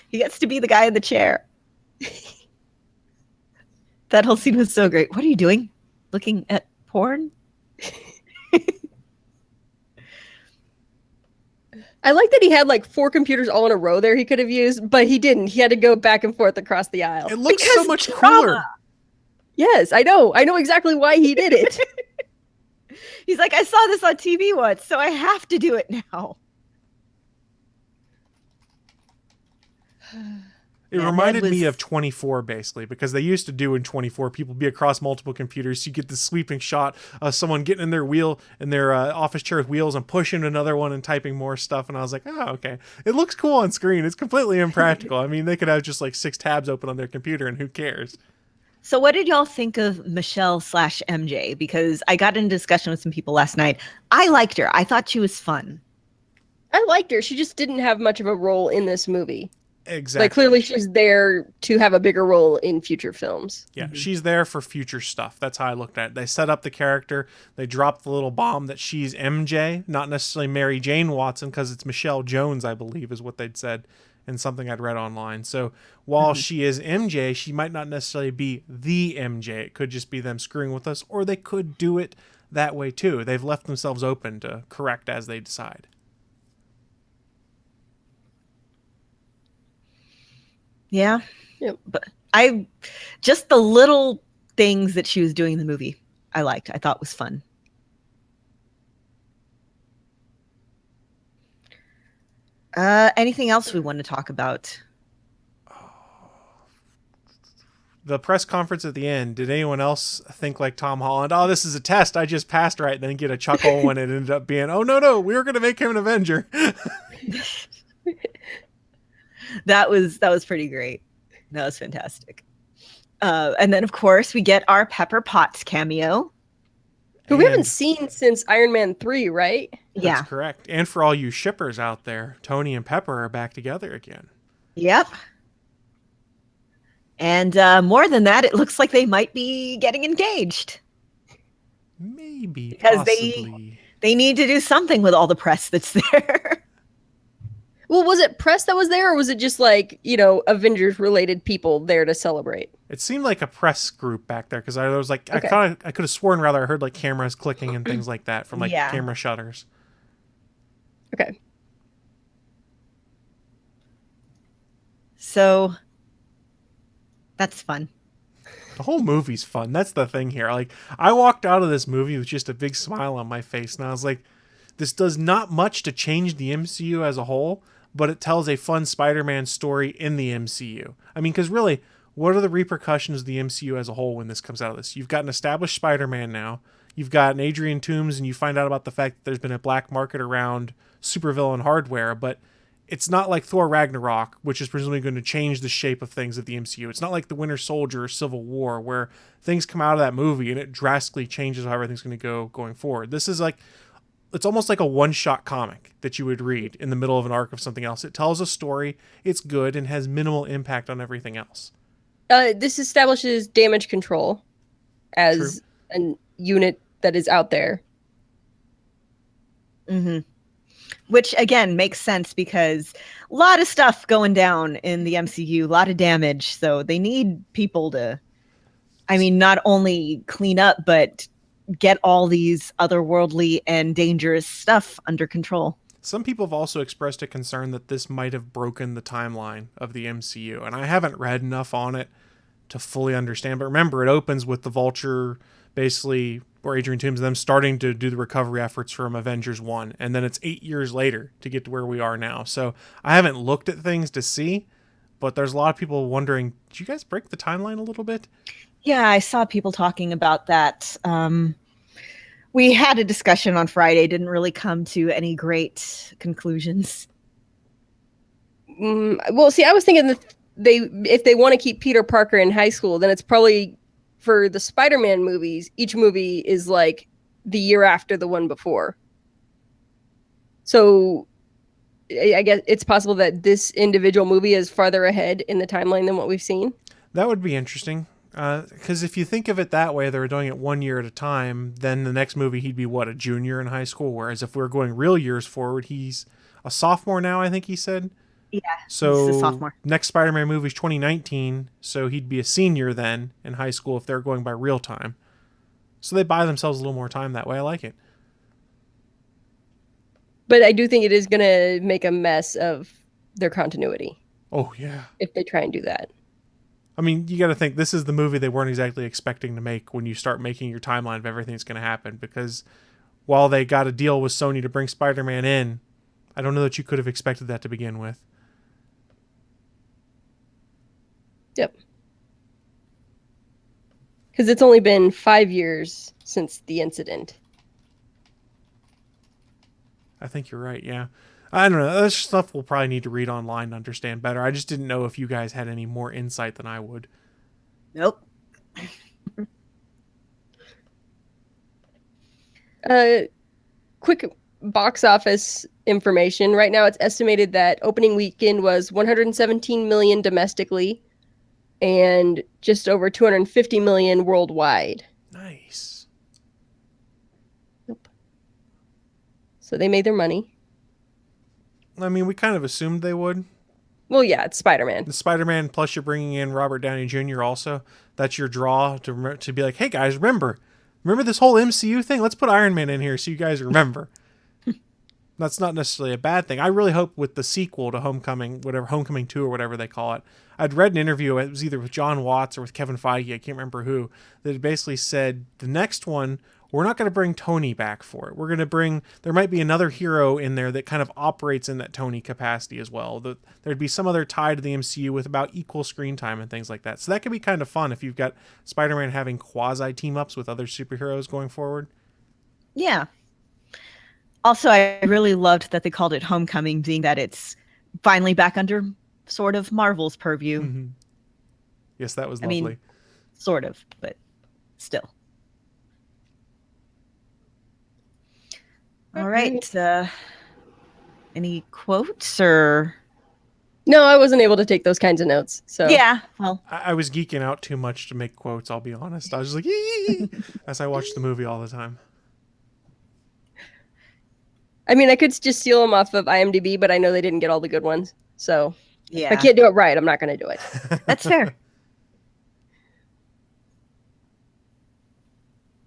C: He gets to be the guy in the chair. That whole scene was so great. What are you doing? Looking at porn?
A: I like that he had like 4 computers all in a row there he could have used, but he didn't. He had to go back and forth across the aisle.
B: It looks so much cooler.
A: Yes, I know. I know exactly why he did it.
C: He's like, I saw this on TV once, so I have to do it now.
B: It reminded me of 24, basically, because they used to do in 24, people be across multiple computers. So you get this sweeping shot of someone getting in their office chair with wheels and pushing another one and typing more stuff. And I was like, oh, okay. It looks cool on screen. It's completely impractical. I mean, they could have just like 6 tabs open on their computer and who cares?
C: So what did y'all think of Michelle/MJ? Because I got in a discussion with some people last night. I liked her. I thought she was fun.
A: I liked her. She just didn't have much of a role in this movie.
B: Exactly.
A: Like, clearly she's there to have a bigger role in future films.
B: Yeah, she's there for future stuff. That's how I looked at it. They set up the character. They dropped the little bomb that she's MJ, not necessarily Mary Jane Watson, because it's Michelle Jones, I believe, is what they'd said in something I'd read online. So while she is MJ, she might not necessarily be the MJ. It could just be them screwing with us, or they could do it that way too. They've left themselves open to correct as they decide.
C: Yeah.
A: Yep.
C: But just the little things that she was doing in the movie, I liked. I thought was fun. Anything else we want to talk about?
B: The press conference at the end, did anyone else think like Tom Holland, oh, this is a test, I just passed right, and then get a chuckle when it ended up being, oh, no, we were going to make him an Avenger?
C: That was pretty great. That was fantastic. And then, of course, we get our Pepper Potts cameo.
A: Who we haven't seen since Iron Man 3, right?
B: That's correct. And for all you shippers out there, Tony and Pepper are back together again.
C: Yep. And more than that, it looks like they might be getting engaged.
B: Maybe.
C: Because
B: possibly.
C: they need to do something with all the press that's there.
A: Well, was it press that was there, or was it just like, Avengers related people there to celebrate?
B: It seemed like a press group back there because I was like,
A: Okay.
B: I could have sworn rather I heard like cameras clicking and things like that from like
C: Yeah.
B: camera shutters.
A: Okay.
C: So that's fun.
B: The whole movie's fun. That's the thing here. Like, I walked out of this movie with just a big smile on my face, and I was like, this does not much to change the MCU as a whole, but it tells a fun Spider-Man story in the MCU. I mean, because really, what are the repercussions of the MCU as a whole when this comes out of this? You've got an established Spider-Man now. You've got an Adrian Toomes, and you find out about the fact that there's been a black market around supervillain hardware, but it's not like Thor Ragnarok, which is presumably going to change the shape of things of the MCU. It's not like the Winter Soldier or Civil War, where things come out of that movie and it drastically changes how everything's going to go going forward. This is like, it's almost like a one-shot comic that you would read in the middle of an arc of something else. It tells a story, it's good, and has minimal impact on everything else.
A: This establishes Damage Control as a unit that is out there.
C: Mm-hmm. Which, again, makes sense because a lot of stuff going down in the MCU, a lot of damage. So they need people to, not only clean up, but get all these otherworldly and dangerous stuff under control.
B: Some people have also expressed a concern that this might have broken the timeline of the MCU, and I haven't read enough on it to fully understand. But remember, it opens with the Vulture basically, or Adrian Toomes, them starting to do the recovery efforts from Avengers 1, and then it's 8 years later to get to where we are now. So I haven't looked at things to see, but there's a lot of people wondering, did you guys break the timeline a little bit?
C: Yeah, I saw people talking about that. We had a discussion on Friday, didn't really come to any great conclusions.
A: Well, see, I was thinking that if they want to keep Peter Parker in high school, then it's probably for the Spider-Man movies, each movie is like the year after the one before. So I guess it's possible that this individual movie is farther ahead in the timeline than what we've seen.
B: That would be interesting. Because if you think of it that way, they're doing it 1 year at a time, then the next movie he'd be, a junior in high school? Whereas if we're going real years forward, he's a sophomore now, I think he said.
C: Yeah,
B: so
C: he's a sophomore.
B: Next Spider-Man movie is 2019, so he'd be a senior then in high school if they're going by real time. So they buy themselves a little more time that way. I like it.
A: But I do think it is going to make a mess of their continuity.
B: Oh, yeah.
A: If they try and do that.
B: I mean, you got to think this is the movie they weren't exactly expecting to make when you start making your timeline of everything that's going to happen. Because while they got a deal with Sony to bring Spider-Man in, I don't know that you could have expected that to begin with.
A: Yep. Because it's only been 5 years since the incident.
B: I think you're right, yeah. I don't know. That's stuff we'll probably need to read online to understand better. I just didn't know if you guys had any more insight than I would.
C: Nope.
A: Quick box office information. Right now it's estimated that opening weekend was $117 million domestically and just over $250 million worldwide.
B: Nice.
A: Yep. So they made their money.
B: I mean, we kind of assumed they would.
A: Well, yeah, it's Spider-Man.
B: The Spider-Man, plus you're bringing in Robert Downey Jr. also. That's your draw to be like, hey guys, remember this whole MCU thing? Let's put Iron Man in here so you guys remember. That's not necessarily a bad thing. I really hope with the sequel to Homecoming 2 or whatever they call it. I'd read an interview, it was either with John Watts or with Kevin Feige, I can't remember who, that basically said the next one, we're not going to bring Tony back for it. We're going to there might be another hero in there that kind of operates in that Tony capacity as well. There'd be some other tie to the MCU with about equal screen time and things like that. So that could be kind of fun if you've got Spider-Man having quasi team-ups with other superheroes going forward.
C: Yeah. Also, I really loved that they called it Homecoming, being that it's finally back under sort of Marvel's purview.
B: Mm-hmm. Yes, that was lovely.
C: I mean, sort of, but still. All right. Any quotes or?
A: No, I wasn't able to take those kinds of notes. So
C: yeah, well,
B: I was geeking out too much to make quotes, I'll be honest. I was just like, as I watched the movie all the time.
A: I mean, I could just steal them off of IMDb, but I know they didn't get all the good ones. So
C: Yeah,
A: if I can't do it right, I'm not going to do it.
C: that's fair.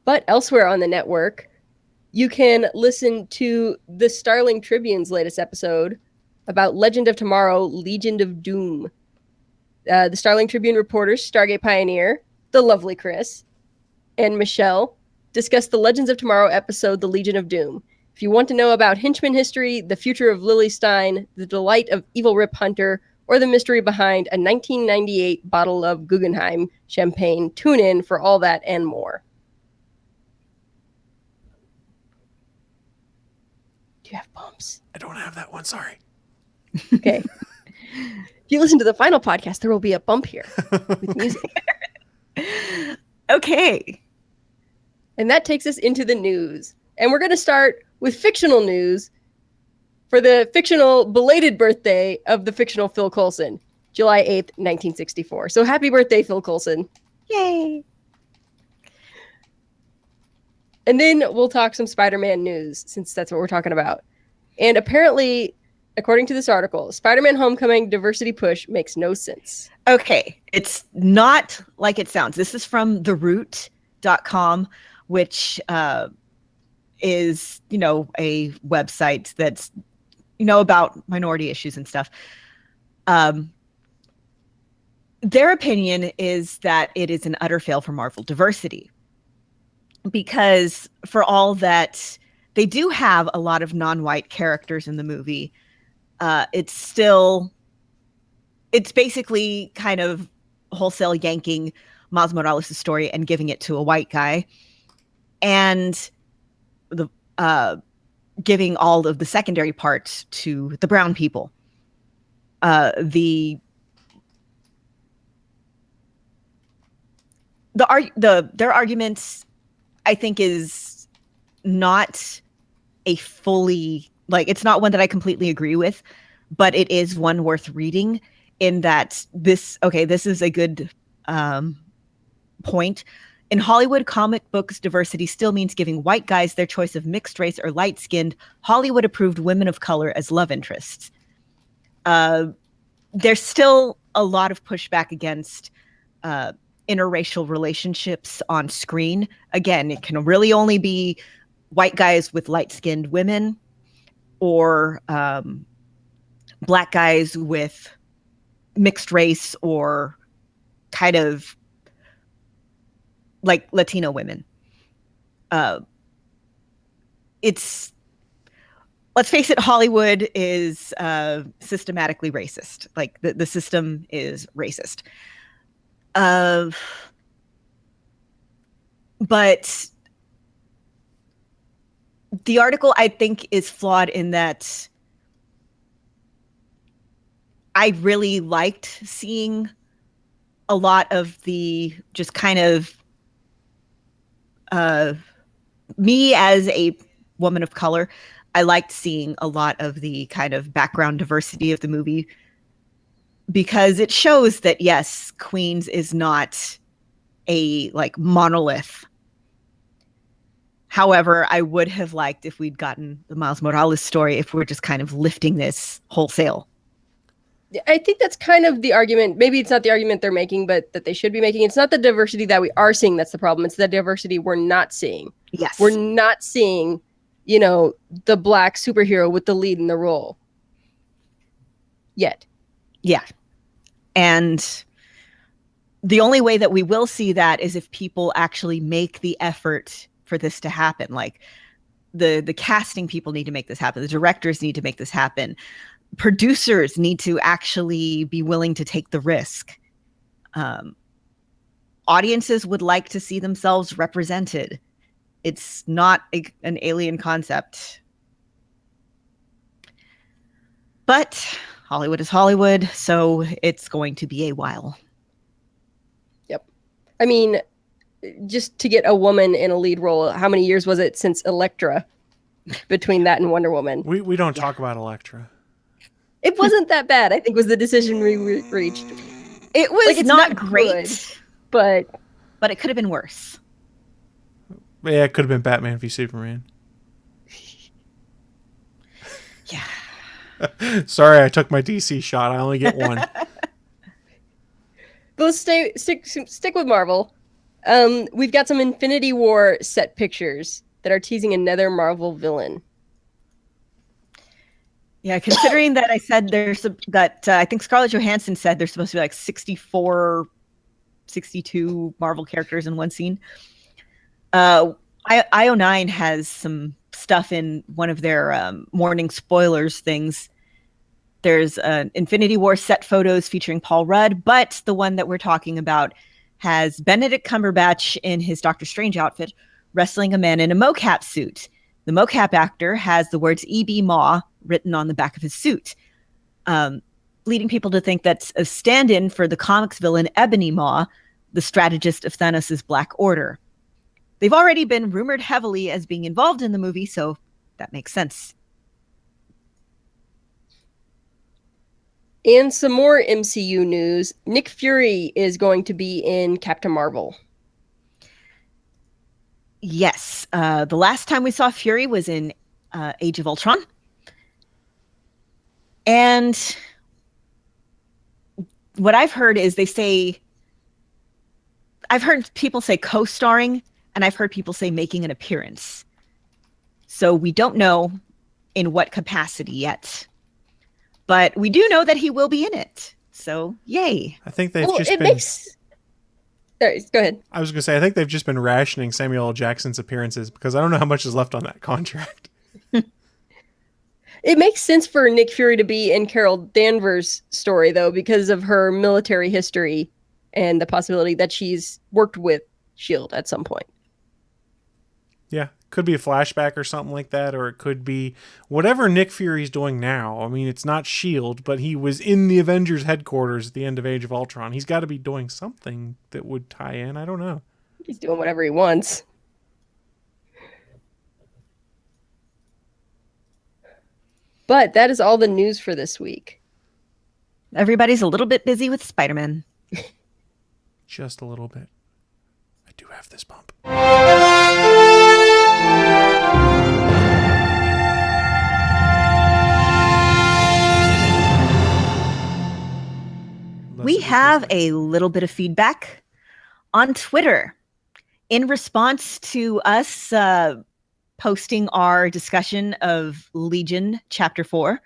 A: But elsewhere on the network, you can listen to the Starling Tribune's latest episode about Legend of Tomorrow, Legion of Doom. The Starling Tribune reporters, Stargate Pioneer, the lovely Chris, and Michelle discuss the Legends of Tomorrow episode, The Legion of Doom. If you want to know about henchman history, the future of Lily Stein, the delight of Evil Rip Hunter, or the mystery behind a 1998 bottle of Guggenheim champagne, tune in for all that and more. Do you have bumps?
B: I don't have that one. Sorry.
A: Okay. If you listen to the final podcast, there will be a bump here with music.
C: Okay.
A: And that takes us into the news. And we're going to start with fictional news for the fictional belated birthday of the fictional Phil Coulson, July 8th, 1964. So happy birthday, Phil Coulson.
C: Yay.
A: And then we'll talk some Spider-Man news, since that's what we're talking about. And apparently, according to this article, Spider-Man Homecoming diversity push makes no sense.
C: Okay. It's not like it sounds. This is from theroot.com, which is, a website that's, about minority issues and stuff. Their opinion is that it is an utter fail for Marvel diversity. Because for all that they do have a lot of non-white characters in the movie, it's basically kind of wholesale yanking Miles Morales' story and giving it to a white guy, and the giving all of the secondary parts to the brown people. Their arguments, I think, is not a fully, it's not one that I completely agree with, but it is one worth reading, in that this is a good point. In Hollywood, comic books diversity still means giving white guys their choice of mixed race or light-skinned, Hollywood-approved women of color as love interests. There's still a lot of pushback against interracial relationships on screen. Again, it can really only be white guys with light-skinned women, or black guys with mixed race, or kind of like Latino women. Let's face it, Hollywood is systematically racist. Like the system is racist. But the article, I think, is flawed in that I really liked seeing a lot of the just kind of me as a woman of color. I liked seeing a lot of the kind of background diversity of the movie, because it shows that, yes, Queens is not a monolith. However, I would have liked if we'd gotten the Miles Morales story, if we're just kind of lifting this wholesale.
A: I think that's kind of the argument. Maybe it's not the argument they're making, but that they should be making. It's not the diversity that we are seeing that's the problem. It's the diversity we're not seeing.
C: Yes.
A: We're not seeing, the black superhero with the lead in the role yet.
C: Yeah. And the only way that we will see that is if people actually make the effort for this to happen. Like the casting people need to make this happen. The directors need to make this happen. Producers need to actually be willing to take the risk. Audiences would like to see themselves represented. It's not an alien concept. But Hollywood is Hollywood, so it's going to be a while.
A: Yep. I mean, just to get a woman in a lead role, how many years was it since Elektra, between that and Wonder Woman?
B: We don't talk about Elektra.
A: It wasn't that bad, I think, was the decision we reached.
C: It was
A: it's
C: not great,
A: good,
C: but it could have been worse.
B: Yeah, it could have been Batman v Superman. Sorry, I took my DC shot. I only get one.
A: But let's stick with Marvel. We've got some Infinity War set pictures that are teasing another Marvel villain.
C: Yeah, considering that I said I think Scarlett Johansson said there's supposed to be like 64, 62 Marvel characters in one scene. IO9 has some stuff in one of their morning spoilers things. There's Infinity War set photos featuring Paul Rudd, but the one that we're talking about has Benedict Cumberbatch in his Doctor Strange outfit wrestling a man in a mocap suit. The mocap actor has the words E.B. Maw written on the back of his suit, leading people to think that's a stand-in for the comics villain Ebony Maw, the strategist of Thanos' Black Order. They've already been rumored heavily as being involved in the movie, so that makes sense.
A: And some more MCU news. Nick Fury is going to be in Captain Marvel.
C: Yes. The last time we saw Fury was in Age of Ultron. And what I've heard is I've heard people say co-starring, and I've heard people say making an appearance. So we don't know in what capacity yet. But we do know that he will be in it. So, yay.
B: I think they've
A: Well,
B: just
A: it
B: been...
A: makes... Sorry, go ahead.
B: I was going to say, I think they've just been rationing Samuel L. Jackson's appearances because I don't know how much is left on that contract.
A: It makes sense for Nick Fury to be in Carol Danvers' story, though, because of her military history and the possibility that she's worked with S.H.I.E.L.D. at some point.
B: Yeah, could be a flashback or something like that, or it could be whatever Nick Fury's doing now. I mean, it's not S.H.I.E.L.D., but he was in the Avengers headquarters at the end of Age of Ultron. He's got to be doing something that would tie in. I don't know.
A: He's doing whatever he wants. But that is all the news for this week.
C: Everybody's a little bit busy with Spider-Man.
B: Just a little bit. I do have this bump.
C: We have a little bit of feedback on Twitter in response to us posting our discussion of Legion Chapter 4.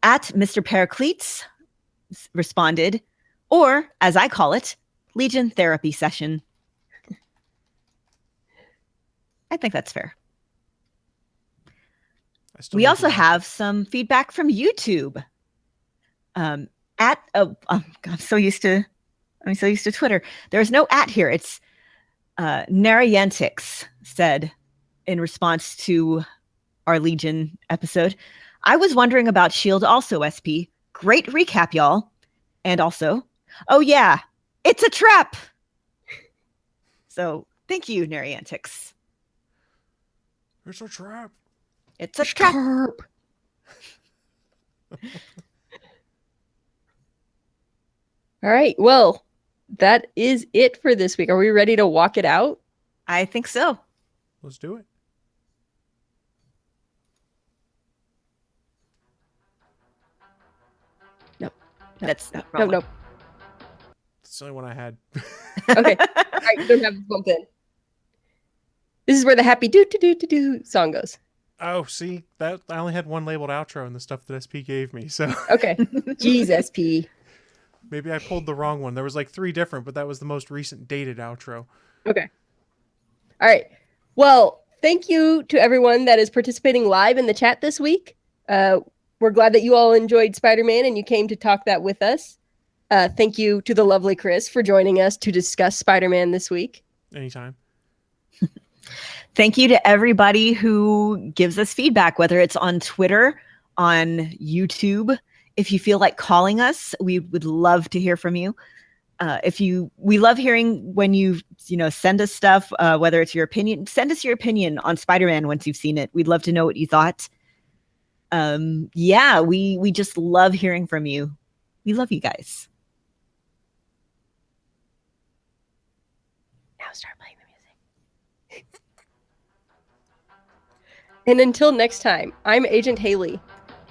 C: At Mr. Pericletes responded, or as I call it, Legion Therapy Session. I think that's fair. We also have some feedback from YouTube. I'm so used to Twitter. There's no @ here. It's Narayantics said in response to our Legion episode, I was wondering about S.H.I.E.L.D. also, SP. Great recap, y'all. And also, oh yeah, it's a trap. So thank you, Narayantics.
B: It's a trap.
C: It's a trap.
A: All right. Well, that is it for this week. Are we ready to walk it out?
C: I think so.
B: Let's do it.
A: No.
C: That's
A: No.
B: It's the only one I had.
A: Okay. All right. You don't have to bump in. This is where the happy do song goes.
B: Oh, see, that I only had one labeled outro in the stuff that SP gave me. So
A: Okay. Jeez, SP.
B: maybe I pulled the wrong one. There was like 3 different, but that was the most recent dated outro.
A: Okay. All right. Well, thank you to everyone that is participating live in the chat this week. We're glad that you all enjoyed Spider-Man and you came to talk that with us. Thank you to the lovely Chris for joining us to discuss Spider-Man this week.
B: Anytime.
C: Thank you to everybody who gives us feedback, whether it's on Twitter, on YouTube. If you feel like calling us, we would love to hear from you. We love hearing when you send us stuff, whether it's your opinion. Send us your opinion on Spider-Man once you've seen it. We'd love to know what you thought. We just love hearing from you. We love you guys.
A: Now start playing the music. And until next time, I'm Agent Haley.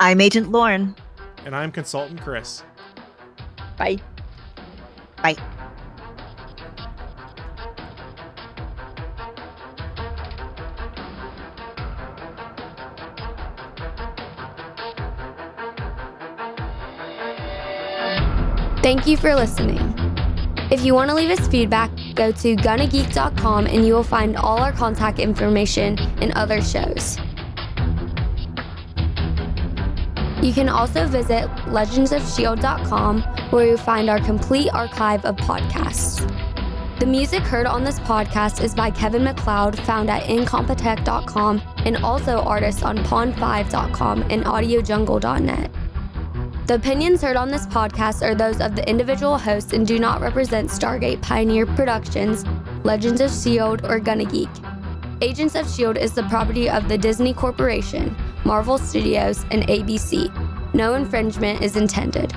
C: I'm Agent Lauren.
B: And I'm Consultant Chris.
A: Bye.
C: Bye.
G: Thank you for listening. If you want to leave us feedback, go to gonnageek.com and you will find all our contact information and other shows. You can also visit legendsofshield.com where you'll find our complete archive of podcasts. The music heard on this podcast is by Kevin MacLeod, found at incompetech.com, and also artists on pond5.com and audiojungle.net. The opinions heard on this podcast are those of the individual hosts and do not represent Stargate Pioneer Productions, Legends of S.H.I.E.L.D., or Gonna Geek. Agents of S.H.I.E.L.D. is the property of the Disney Corporation, Marvel Studios, and ABC. No infringement is intended.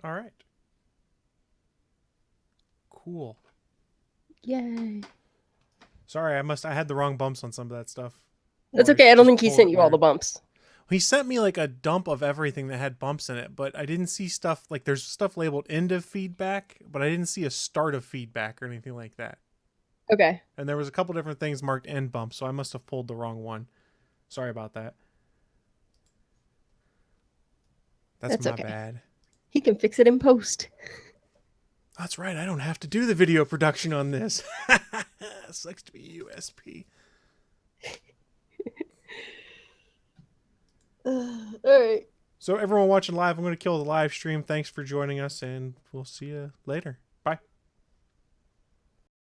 B: All right. Cool.
A: Yay.
B: Sorry, I had the wrong bumps on some of that stuff.
A: That's
B: Or
A: okay. I don't
B: just
A: think he
B: pull
A: sent
B: it
A: you all the
B: weird.
A: bumps.
B: He sent me like a dump of everything that had bumps in it, but I didn't see stuff like there's stuff labeled end of feedback, but I didn't see a start of feedback or anything like that.
A: Okay.
B: And there was a couple different things marked end bumps, so I must have pulled the wrong one. Sorry about that. That's my
A: okay.
B: bad.
A: He can fix it in post.
B: That's right. I don't have to do the video production on this. Sucks to be USP.
A: All right.
B: So everyone watching live, I'm going to kill the live stream. Thanks for joining us, and we'll see you later.